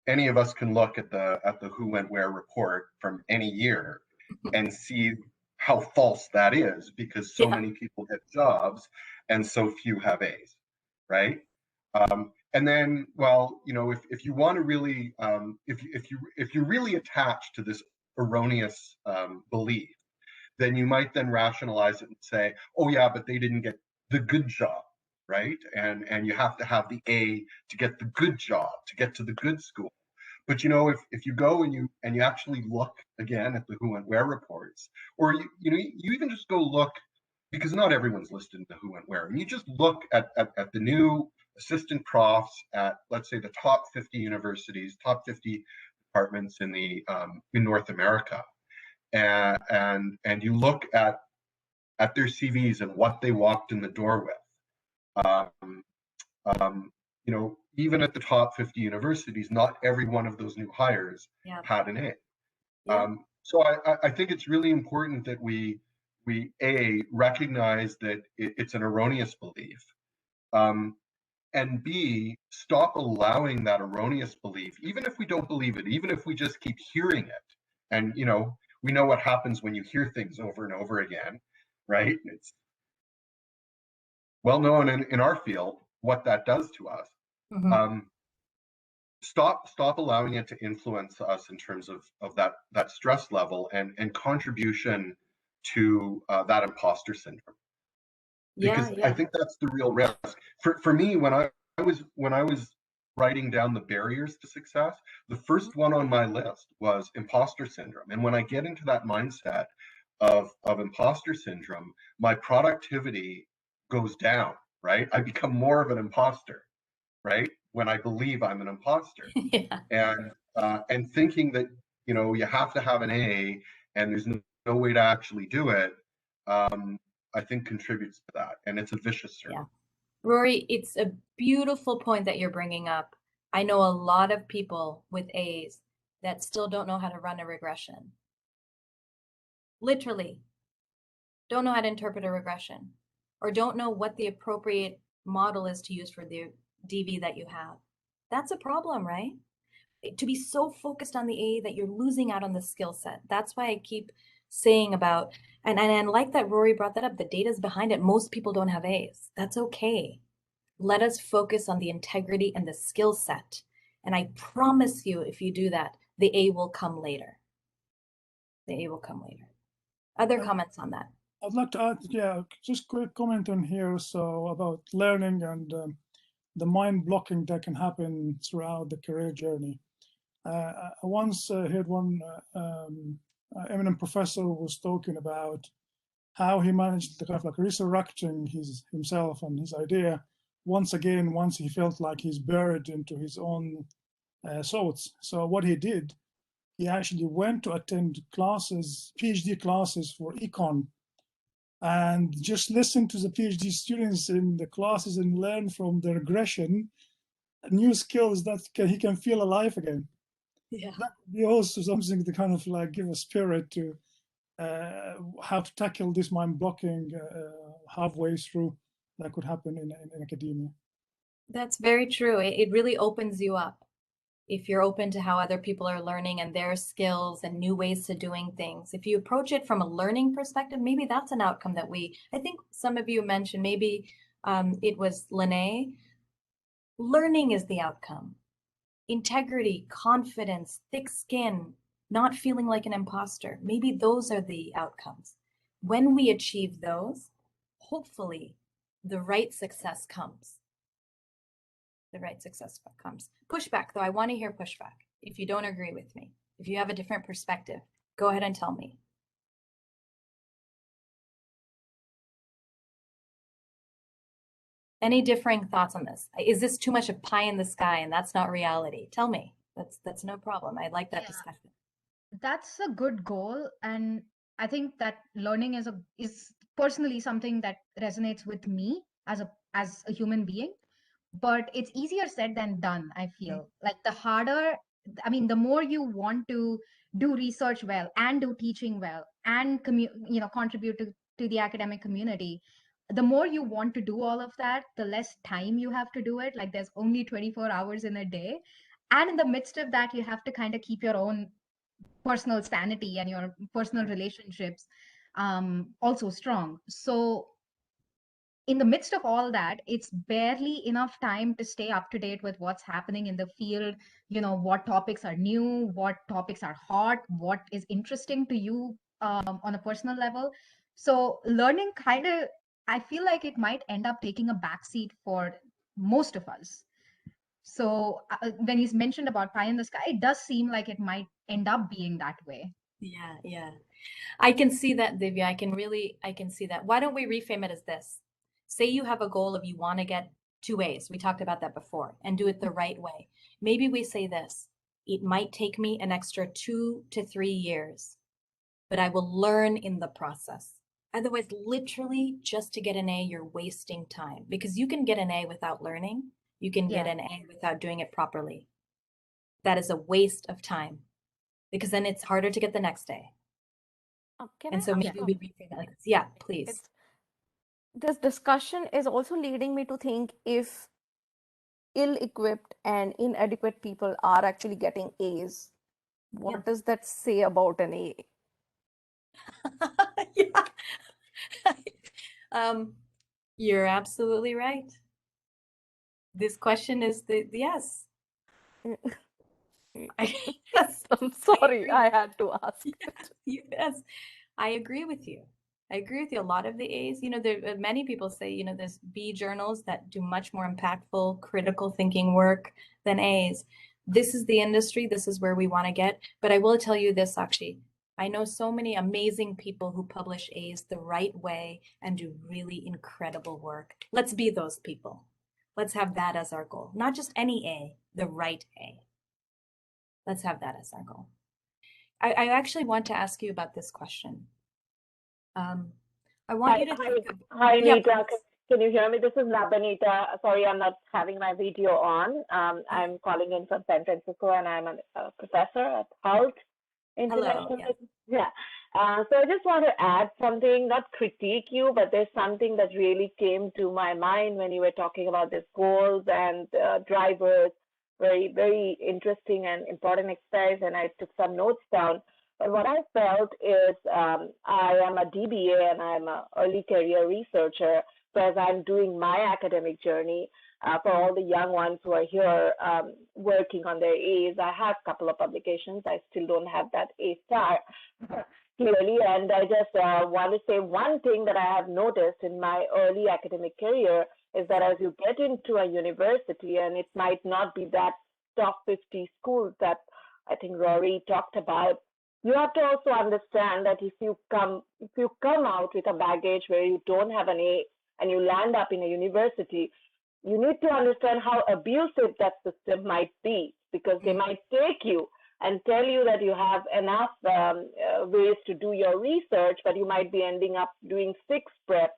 Any of us can look at the Who Went Where report from any year and see how false that is, because so many people get jobs and so few have A's, right? And then, well, if you want to really, if you're really attached to this erroneous belief, then you might then rationalize it and say, oh yeah, but they didn't get the good job. right? And you have to have the A to get the good job, to get to the good school. But you know, if you go and you actually look again at the who and where reports, or you even just go look, because not everyone's listed in the who and where, and you just look at the new assistant profs at, let's say, the top 50 universities, top 50 departments in North America, and you look at their CVs and what they walked in the door with. You know, even at the top 50 universities, not every one of those new hires had an A. So I think it's really important that we A, recognize that it's an erroneous belief, and B, stop allowing that erroneous belief, even if we don't believe it, even if we just keep hearing it. And, you know, we know what happens when you hear things over and over again, right? It's well known in our field what that does to us. Stop allowing it to influence us in terms of that stress level and contribution to that imposter syndrome. Because I think that's the real risk. For me, when I was writing down the barriers to success, the first one on my list was imposter syndrome. And when I get into that mindset of imposter syndrome, my productivity goes down, right? I become more of an imposter, right? When I believe I'm an imposter. And thinking that, you know, you have to have an A and there's no way to actually do it, I think contributes to that. And it's a vicious circle. Rory, it's a beautiful point that you're bringing up. I know a lot of people with A's that still don't know how to run a regression. Literally, don't know how to interpret a regression, or don't know what the appropriate model is to use for the DV that you have. That's a problem, right? To be so focused on the A that you're losing out on the skill set. That's why I keep saying about, and like that Rory brought that up, the data's behind it. Most people don't have A's. That's okay. Let us focus on the integrity and the skill set. And I promise you, if you do that, the A will come later. The A will come later. Other comments on that? I'd like to add, just quick comment on here. So about learning and the mind blocking that can happen throughout the career journey. I once heard one eminent professor who was talking about how he managed to kind of like resurrecting himself and his idea once again, once he felt like he's buried into his own thoughts. So what he did, he actually went to attend classes, PhD classes for econ, and just listen to the PhD students in the classes and learn from the regression, new skills that he can feel alive again. That would be also something to kind of like give a spirit to how to tackle this mind blocking halfway through that could happen in academia. That's very true. It really opens you up if you're open to how other people are learning and their skills and new ways to doing things. If you approach it from a learning perspective, maybe that's an outcome that I think some of you mentioned, maybe it was Lene. Learning is the outcome. Integrity, confidence, thick skin, not feeling like an imposter. Maybe those are the outcomes. When we achieve those, hopefully the right success comes. The right success comes. Pushback, though, I want to hear pushback. If you don't agree with me, if you have a different perspective, go ahead and tell me. Any differing thoughts on this? Is this too much of pie in the sky and that's not reality? Tell me. That's no problem. I like that discussion. That's a good goal, and I think that learning is personally something that resonates with me as a human being. But it's easier said than done, I feel. Like the more you want to do research well and do teaching well and contribute to the academic community, the more you want to do all of that, the less time you have to do it. Like there's only 24 hours in a day. And in the midst of that, you have to kind of keep your own personal sanity and your personal relationships also strong. So in the midst of all that, it's barely enough time to stay up to date with what's happening in the field, what topics are new, what topics are hot, what is interesting to you on a personal level. So learning kind of I feel like it might end up taking a backseat for most of us. So when he's mentioned about pie in the sky, it does seem like it might end up being that way. Yeah, yeah. I can see that, Divya. I can see that. Why don't we reframe it as this? Say you have a goal of you want to get 2 A's. We talked about that before, and do it the right way. Maybe we say this: it might take me an extra 2 to 3 years, but I will learn in the process. Otherwise, literally, just to get an A, you're wasting time, because you can get an A without learning. You can get Yeah. an A without doing it properly. That is a waste of time, because then it's harder to get the next A. Can And I so ask maybe a- we reframe that like this. Yeah, please. this discussion is also leading me to think if ill-equipped and inadequate people are actually getting A's, what does that say about an A? Yeah. You're absolutely right. This question is yes. Yes. I'm sorry, I had to ask. Yes, I agree with you. I agree with you. A lot of the A's, there many people say, there's B journals that do much more impactful, critical thinking work than A's. This is the industry. This is where we want to get. But I will tell you this, Sakshi. I know so many amazing people who publish A's the right way and do really incredible work. Let's be those people. Let's have that as our goal. Not just any A, the right A. Let's have that as our goal. I actually want to ask you about this question. I want you to think of, Hi, yeah, Nita. please. Can you hear me? This is Nita. Sorry, I'm not having my video on. I'm calling in from San Francisco, and I'm a professor at Health International. Hello. Yeah. So I just want to add something, not critique you, but there's something that really came to my mind when you were talking about these goals and drivers. Very, very interesting and important exercise, and I took some notes down. But what I felt is I am a DBA and I'm an early career researcher. So as I'm doing my academic journey, for all the young ones who are here working on their A's, I have a couple of publications. I still don't have that A star clearly. And I just want to say one thing that I have noticed in my early academic career is that as you get into a university, and it might not be that top 50 schools that I think Rory talked about, you have to also understand that if you come out with a baggage where you don't have an A and you land up in a university, you need to understand how abusive that system might be, because they might take you and tell you that you have enough ways to do your research, but you might be ending up doing 6 preps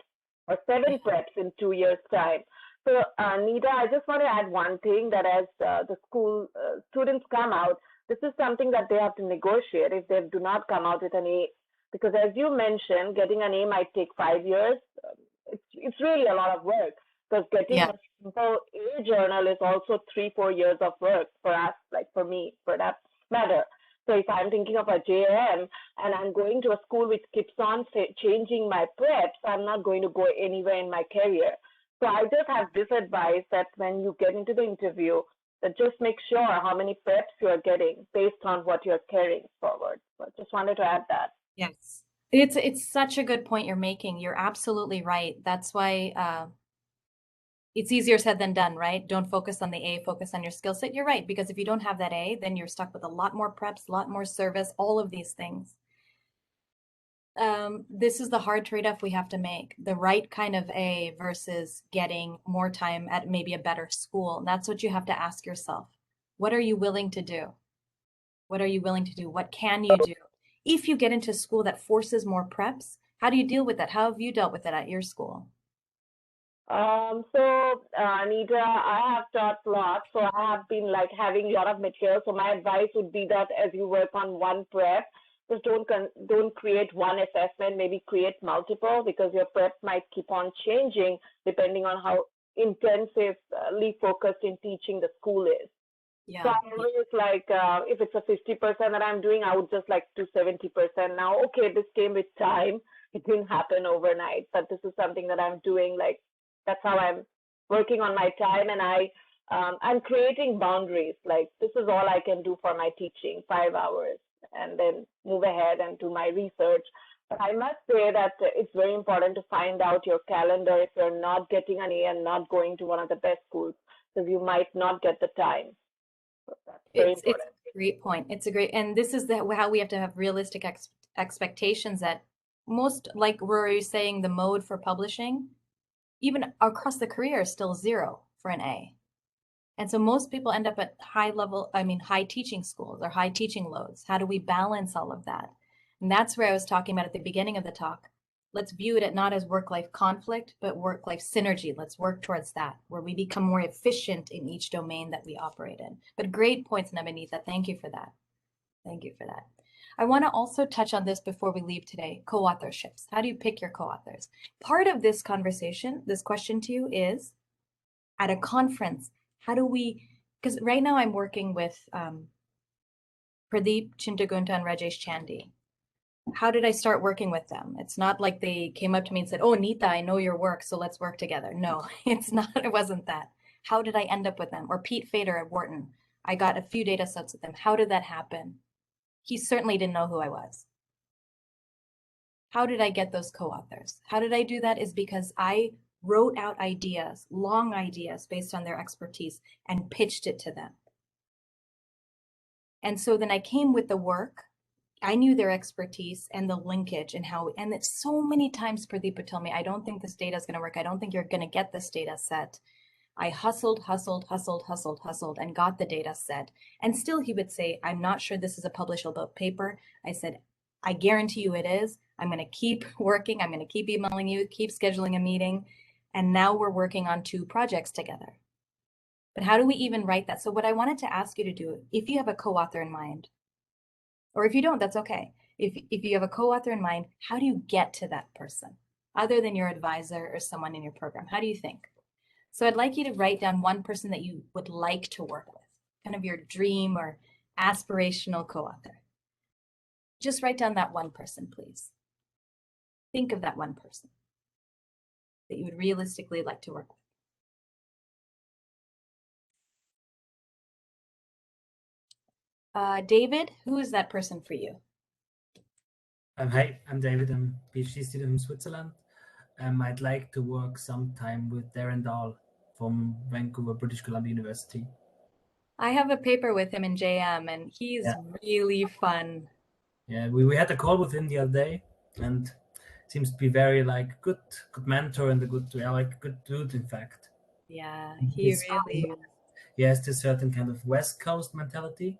or 7 preps in 2 years' time. So, Nita, I just want to add one thing, that as the school students come out, this is something that they have to negotiate if they do not come out with an A. Because as you mentioned, getting an A might take 5 years. It's really a lot of work, because getting a simple A journal is also 3-4 years of work for us, like for me, for that matter. So if I'm thinking of a JM and I'm going to a school which keeps on changing my preps, I'm not going to go anywhere in my career. So I just have this advice, that when you get into the interview, that just make sure how many preps you are getting based on what you're carrying forward. So I just wanted to add that. Yes. It's such a good point you're making. You're absolutely right. That's why it's easier said than done, right? Don't focus on the A, focus on your skill set. You're right, because if you don't have that A, then you're stuck with a lot more preps, a lot more service, all of these things. This is the hard trade-off we have to make, the right kind of A versus getting more time at maybe a better school. And that's what you have to ask yourself. What are you willing to do? What are you willing to do? What can you do? If you get into a school that forces more preps, how do you deal with that? How have you dealt with it at your school? So, Nita, I have taught a lot, so I have been like having a lot of material. So my advice would be that as you work on one prep, just don't create one assessment, maybe create multiple, because your prep might keep on changing depending on how intensively focused in teaching the school is. Yeah. So I always like, if it's a 50% that I'm doing, I would just like do 70%. Now, okay, this came with time. It didn't happen overnight, but this is something that I'm doing. Like, that's how I'm working on my time, and I'm creating boundaries. Like, this is all I can do for my teaching, 5 hours, and then move ahead and do my research. I must say that it's very important to find out your calendar if you're not getting an A and not going to one of the best schools, because you might not get the time. So that's very It's important. a great point. It's a great, and this is how we have to have realistic expectations that most, like Rory saying, the mode for publishing, even across the career, is still 0 for an A. And so most people end up at high teaching schools or high teaching loads. How do we balance all of that? And that's where I was talking about at the beginning of the talk. Let's view it not as work-life conflict, but work-life synergy. Let's work towards that, where we become more efficient in each domain that we operate in. But great points, Nita. Thank you for that. Thank you for that. I want to also touch on this before we leave today, co-authorships. How do you pick your co-authors? Part of this conversation, this question to you is, at a conference, how do we, because right now I'm working with Pradeep Chintagunta and Rajesh Chandy. How did I start working with them? It's not like they came up to me and said, oh, Nita, I know your work, so let's work together. No, it's not, it wasn't that. How did I end up with them? Or Pete Fader at Wharton. I got a few data sets with him. How did that happen? He certainly didn't know who I was. How did I get those co-authors? How did I do that? Is because I wrote out ideas, long ideas based on their expertise, and pitched it to them. And so then I came with the work. I knew their expertise and the linkage and how, and that so many times Pradeep would tell me, I don't think this data is going to work. I don't think you're going to get this data set. I hustled and got the data set. And still he would say, I'm not sure this is a publishable paper. I said, I guarantee you it is. I'm going to keep working. I'm going to keep emailing you, keep scheduling a meeting. And now we're working on 2 projects together. But how do we even write that? So what I wanted to ask you to do, if you have a co-author in mind, or if you don't, that's okay. If you have a co-author in mind, how do you get to that person other than your advisor or someone in your program? How do you think? So I'd like you to write down one person that you would like to work with, kind of your dream or aspirational co-author. Just write down that one person, please. Think of that one person that you would realistically like to work with. David, who is that person for you? Hi, I'm David. I'm a PhD student in Switzerland. I'd like to work sometime with Darren Dahl from Vancouver, British Columbia University. I have a paper with him in JM, and he's really fun. Yeah, we had a call with him the other day, and seems to be very good mentor and a good dude, in fact. Yeah, he really is. He has this certain kind of West Coast mentality,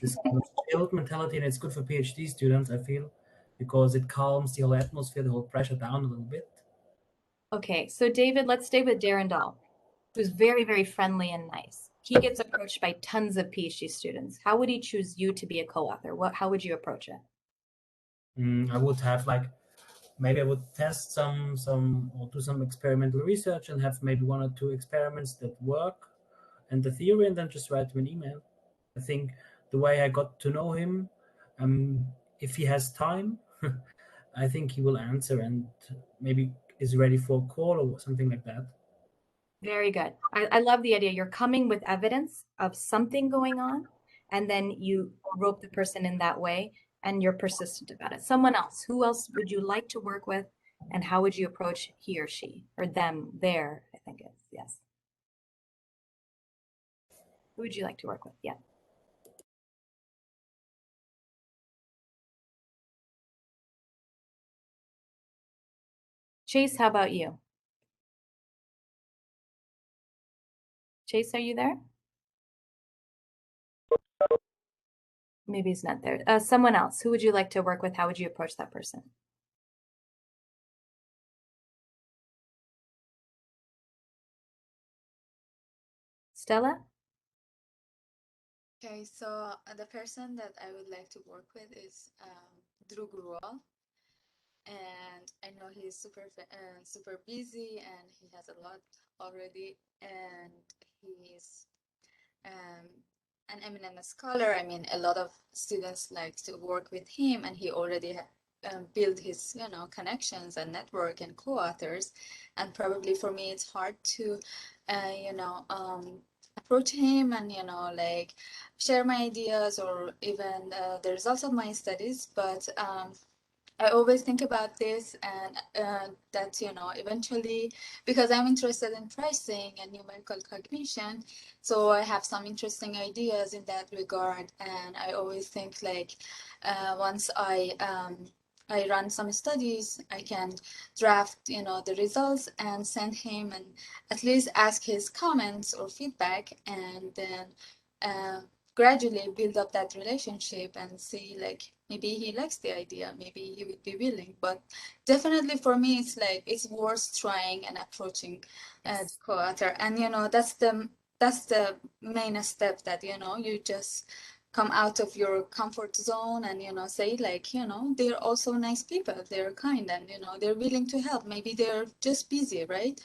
this kind of chilled mentality, and it's good for PhD students, I feel, because it calms the whole atmosphere, the whole pressure down a little bit. Okay, so David, let's stay with Darren Dahl, who's very, very friendly and nice. He gets approached by tons of PhD students. How would he choose you to be a co-author? How would you approach it? I would have maybe I would test some or do some experimental research and have maybe 1 or 2 experiments that work and the theory, and then just write him an email. I think the way I got to know him, if he has time, I think he will answer and maybe is ready for a call or something like that. Very good. I love the idea. You're coming with evidence of something going on, and then you rope the person in that way, and you're persistent about it. Someone else, who else would you like to work with, and how would you approach he or she, or them, there, I think it's, yes. Who would you like to work with? Yeah. Chase, how about you? Chase, are you there? Maybe he's not there. Someone else, who would you like to work with? How would you approach that person? Stella? Okay, so the person that I would like to work with is Drew Gruel. And I know he's super busy and he has a lot already, and he's an eminent scholar. I mean, a lot of students like to work with him, and he already built his connections and network and co-authors. And probably for me, it's hard to approach him and share my ideas or even the results of my studies. But I always think about this, and that, eventually, because I'm interested in pricing and numerical cognition, so I have some interesting ideas in that regard. And I always think like once I run some studies, I can draft, the results and send him and at least ask his comments or feedback, and then gradually build up that relationship and see like maybe he likes the idea, maybe he would be willing. But definitely for me, it's like it's worth trying and approaching the co-author. And that's the main step, that you just come out of your comfort zone and say like, they're also nice people, they're kind, and they're willing to help. Maybe they're just busy, right?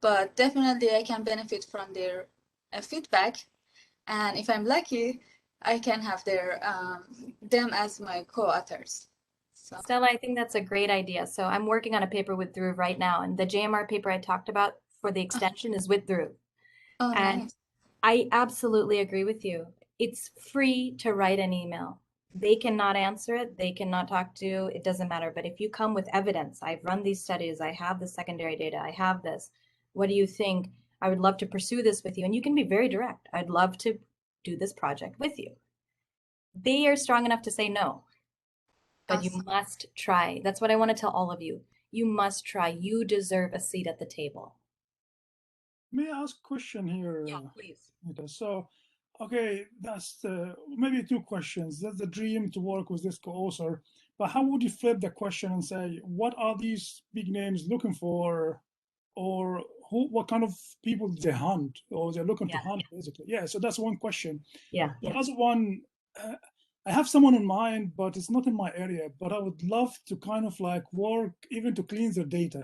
But definitely I can benefit from their feedback, and if I'm lucky, I can have them as my co-authors. So. Stella, I think that's a great idea. So I'm working on a paper with Dhruv right now, and the JMR paper I talked about for the extension is with Dhruv. Oh, and nice. I absolutely agree with you. It's free to write an email. They cannot answer it. They cannot talk to you. It doesn't matter. But if you come with evidence, I've run these studies, I have the secondary data, I have this. What do you think? I would love to pursue this with you. And you can be very direct. I'd love to do this project with you. They are strong enough to say no, but awesome. You must try. That's what I want to tell all of you. You must try. You deserve a seat at the table. May I ask a question here? Yeah, please. Nita? So, okay, that's maybe two questions. That's the dream to work with this co-author, but how would you flip the question and say, what are these big names looking for, or what kind of people they hunt, or they're looking to hunt, basically? Yeah, so that's one question. Yeah. The other one, I have someone in mind, but it's not in my area, but I would love to kind of like work even to clean their data,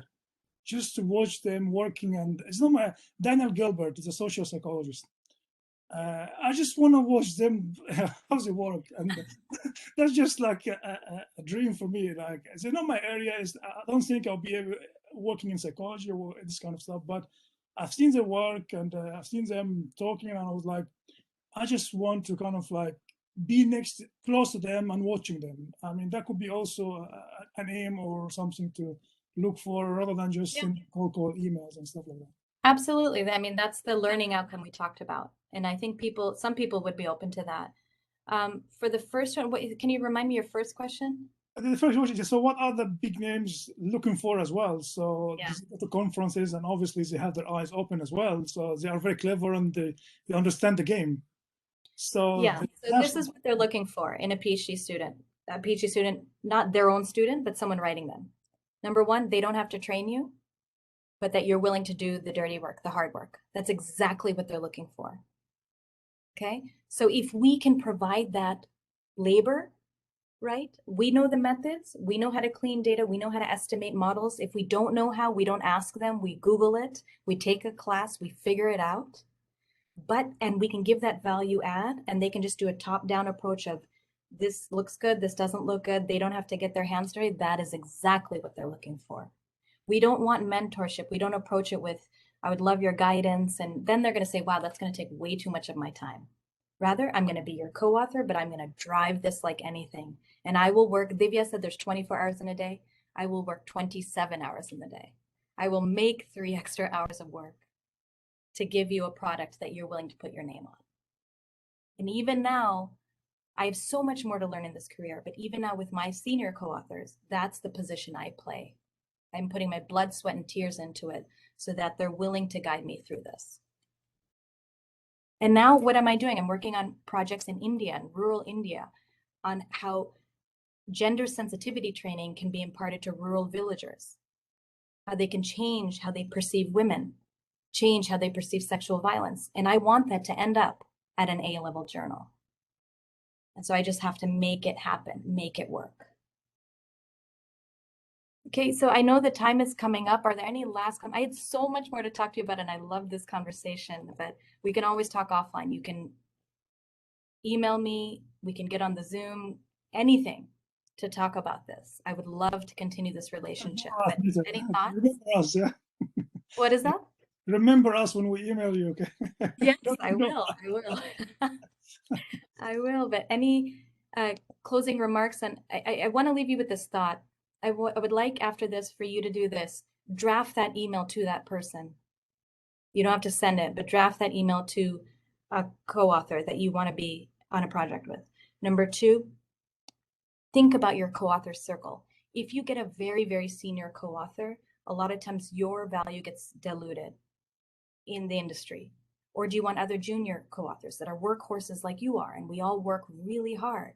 just to watch them working. And it's not my Daniel Gilbert is a social psychologist. I just want to watch them how they work, and that's just like a dream for me. Like, it's not my area. I don't think I'll be able, working in psychology or this kind of stuff, but I've seen their work, and I've seen them talking, and I was like, I just want to kind of like be close to them and watching them. I mean, that could be also an aim or something to look for, rather than just send cold emails and stuff like that. Absolutely. I mean, that's the learning outcome we talked about. And I think some people would be open to that. For the first one, can you remind me your first question? The first question is, so what are the big names looking for as well? So the conferences, and obviously they have their eyes open as well. So they are very clever, and they understand the game. So yeah, so this is what they're looking for in a PhD student. A PhD student, not their own student, but someone writing them. Number one, they don't have to train you, but that you're willing to do the dirty work, the hard work. That's exactly what they're looking for. Okay, so if we can provide that labor, right? We know the methods, we know how to clean data, we know how to estimate models. If we don't know how, we don't ask them, we Google it, we take a class, we figure it out. And we can give that value add, and they can just do a top-down approach of this looks good, this doesn't look good. They don't have to get their hands dirty. That is exactly what they're looking for. We don't want mentorship. We don't approach it with, I would love your guidance. And then they're going to say, wow, that's going to take way too much of my time. Rather, I'm going to be your co-author, but I'm going to drive this like anything. And I will work, Divya said there's 24 hours in a day. I will work 27 hours in the day. I will make 3 extra hours of work to give you a product that you're willing to put your name on. And even now, I have so much more to learn in this career, but even now with my senior co-authors, that's the position I play. I'm putting my blood, sweat, and tears into it so that they're willing to guide me through this. And now what am I doing? I'm working on projects in India, in rural India, on how gender sensitivity training can be imparted to rural villagers, how they can change how they perceive women, change how they perceive sexual violence. And I want that to end up at an A-level journal. And so I just have to make it happen, make it work. Okay, so I know the time is coming up. Are there any last comments? I had so much more to talk to you about, and I love this conversation, but we can always talk offline. You can email me, we can get on the Zoom, anything to talk about this. I would love to continue this relationship. But any thoughts? Remember us, yeah? What is that? Remember us when we email you, okay? Yes, I will. I will. But any closing remarks? And I want to leave you with this thought. I would like after this for you to do this. Draft that email to that person. You don't have to send it, but draft that email to a co-author that you want to be on a project with. Number 2, think about your co-author circle. If you get a very, very senior co-author, a lot of times your value gets diluted in the industry. Or do you want other junior co-authors that are workhorses like you are, and we all work really hard?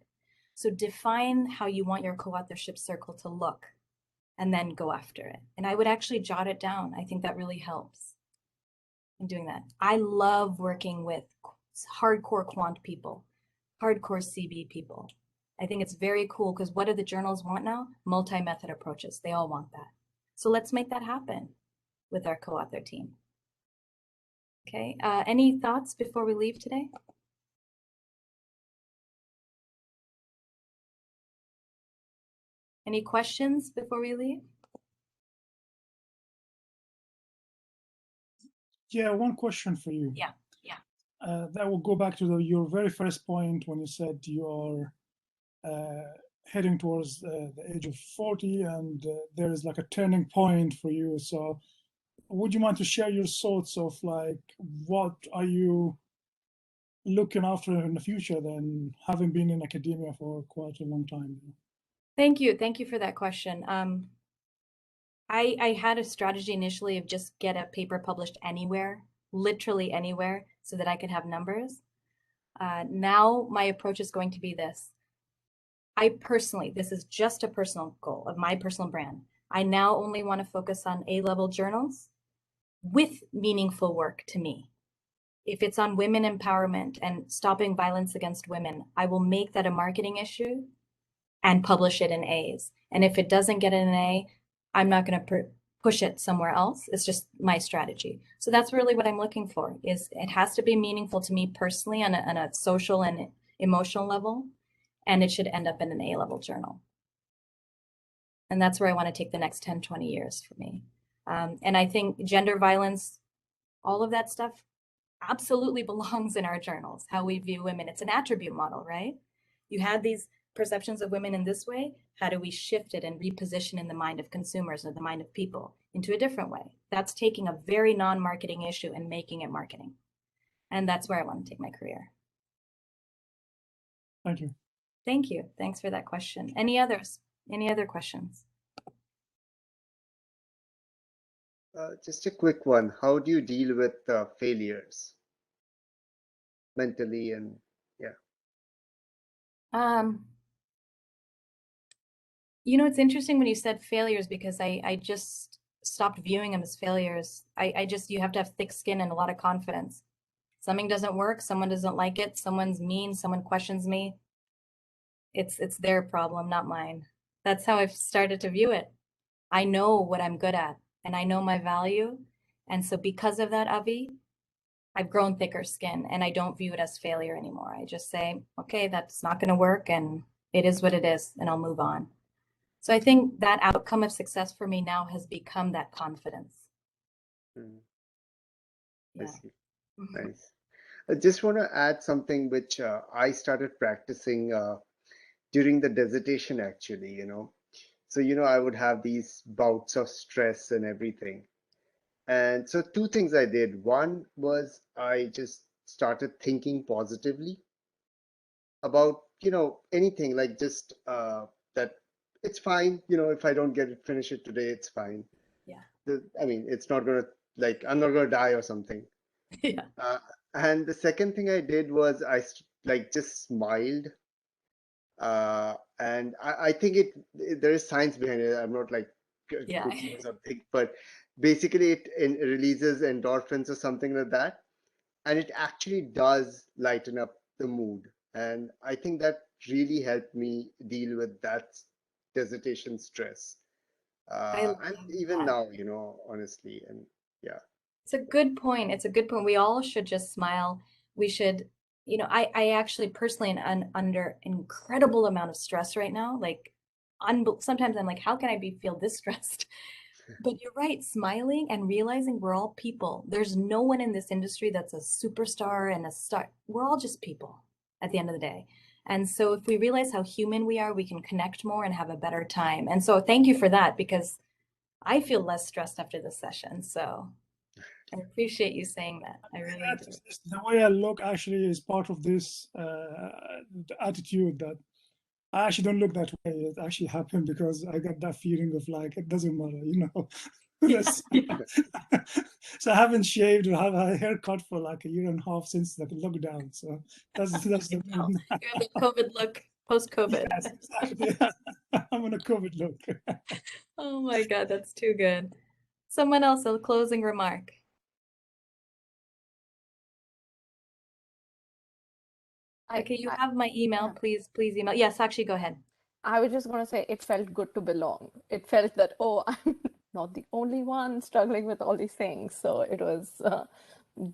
So define how you want your co-authorship circle to look and then go after it. And I would actually jot it down. I think that really helps in doing that. I love working with hardcore quant people, hardcore CB people. I think it's very cool because what do the journals want now? Multi-method approaches. They all want that. So let's make that happen with our co-author team. Okay, any thoughts before we leave today? Any questions before we leave? Yeah, one question for you. Yeah. That will go back to your very first point when you said you are heading towards the age of 40 and there is like a turning point for you. So would you mind to share your thoughts of like, what are you looking after in the future then, having been in academia for quite a long time? Thank you. Thank you for that question. I had a strategy initially of just get a paper published anywhere, literally anywhere, so that I could have numbers. Now my approach is going to be this. This is just a personal goal of my personal brand. I now only want to focus on A-level journals with meaningful work to me. If it's on women empowerment and stopping violence against women, I will make that a marketing issue and publish it in A's. And if it doesn't get an A, I'm not going to push it somewhere else. It's just my strategy. So that's really what I'm looking for, is it has to be meaningful to me personally on a social and emotional level, and it should end up in an A-level journal. And that's where I want to take the next 10, 20 years for me. And I think gender violence, all of that stuff absolutely belongs in our journals, how we view women. It's an attribute model, right? You had these perceptions of women in this way. How do we shift it and reposition in the mind of consumers or the mind of people into a different way? That's taking a very non-marketing issue and making it marketing. And that's where I want to take my career. Thank you. Thank you. Thanks for that question. Any others? Any other questions? Just a quick one. How do you deal with failures mentally and You know, it's interesting when you said failures, because I just stopped viewing them as failures. You have to have thick skin and a lot of confidence. Something doesn't work, someone doesn't like it, someone's mean, someone questions me. It's their problem, not mine. That's how I've started to view it. I know what I'm good at and I know my value. And so because of that, Avi, I've grown thicker skin and I don't view it as failure anymore. I just say, okay, that's not going to work and it is what it is, and I'll move on. So I think that outcome of success for me now has become that confidence. I see. Nice. I just want to add something which I started practicing during the dissertation, actually, So, I would have these bouts of stress and everything. And so 2 things I did. One was I just started thinking positively about, anything, like just that it's fine, if I don't finish it today, it's fine. Yeah. I mean, it's not going to, like, I'm not going to die or something. Yeah. And the second thing I did was I just smiled. And I think there is science behind it. I'm not like Yeah. cooking or something, but basically it releases endorphins or something like that. And it actually does lighten up the mood. And I think that really helped me deal with that dissertation stress. And even now, honestly, and yeah. It's a good point. It's a good point. We all should just smile. We should, I actually personally am under incredible amount of stress right now. Like, sometimes I'm like, how can I feel this stressed? But you're right, smiling and realizing we're all people. There's no one in this industry that's a superstar and a star. We're all just people at the end of the day. And so if we realize how human we are, we can connect more and have a better time. And so thank you for that, because I feel less stressed after this session. So I appreciate you saying that. I really do. The way I look actually is part of this attitude that I actually don't look that way. It actually happened because I got that feeling of like, it doesn't matter, you know. So I haven't shaved or have a haircut for like a year and a half since the lockdown. So that's the You have a COVID look, post-COVID. Yes, exactly. I'm on a COVID look. Oh my God, that's too good. Someone else, a closing remark. Okay, you have my email. Please email. Yes, actually, go ahead. I was just going to say it felt good to belong. It felt that, oh, I'm not the only one struggling with all these things. So it was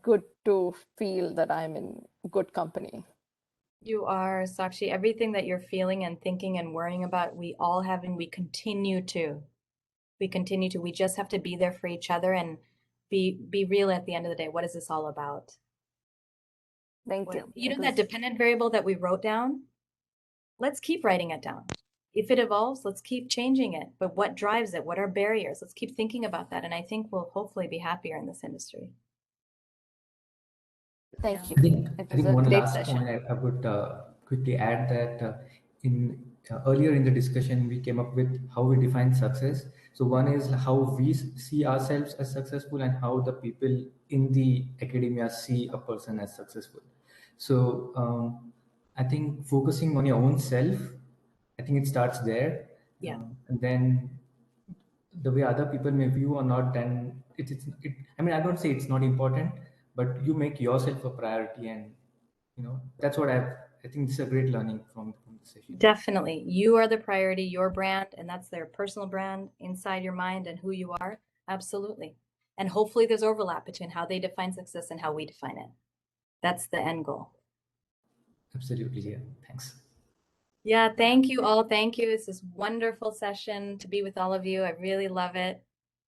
good to feel that I'm in good company. You are, Sakshi. Everything that you're feeling and thinking and worrying about, we all have, and we continue to. We just have to be there for each other and be real at the end of the day. What is this all about? Thank you. You know that dependent variable that we wrote down? Let's keep writing it down. If it evolves, let's keep changing it. But what drives it? What are barriers? Let's keep thinking about that. And I think we'll hopefully be happier in this industry. Thank you. I think one last point I would quickly add that earlier in the discussion, we came up with how we define success. So one is how we see ourselves as successful and how the people in the academia see a person as successful. So I think focusing on your own self, I think it starts there. Yeah. And then the way other people may view or not, then I mean, I don't say it's not important, but you make yourself a priority, and that's what I think this is a great learning from the session. Definitely. You are the priority, your brand, and that's their personal brand inside your mind and who you are. Absolutely. And hopefully there's overlap between how they define success and how we define it. That's the end goal. Absolutely. Yeah. Thanks. Yeah. Thank you all. Thank you. This is a wonderful session to be with all of you. I really love it.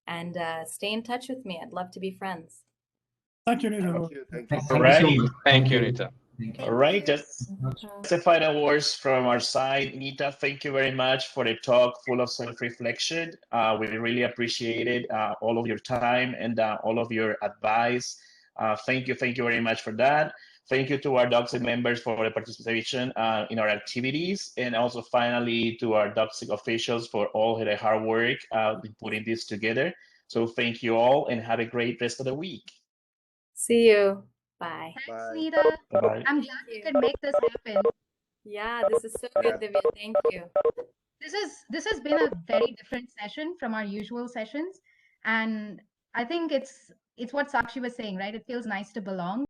And stay in touch with me. I'd love to be friends. Thank you, Nita. Thank you, Nita. All right, just the final words from our side. Nita, thank you very much for the talk full of self-reflection. We really appreciated all of your time and all of your advice. Thank you very much for that. Thank you to our DocSIG members for the participation in our activities, and also finally to our DocSIG officials for all the hard work in putting this together. So thank you all and have a great rest of the week. See you. Bye. Thanks, Nita. Bye-bye. I'm glad we could make this happen. Yeah, this is so good, Divya. Thank you. This has been a very different session from our usual sessions, and I think it's what Sakshi was saying, right? It feels nice to belong.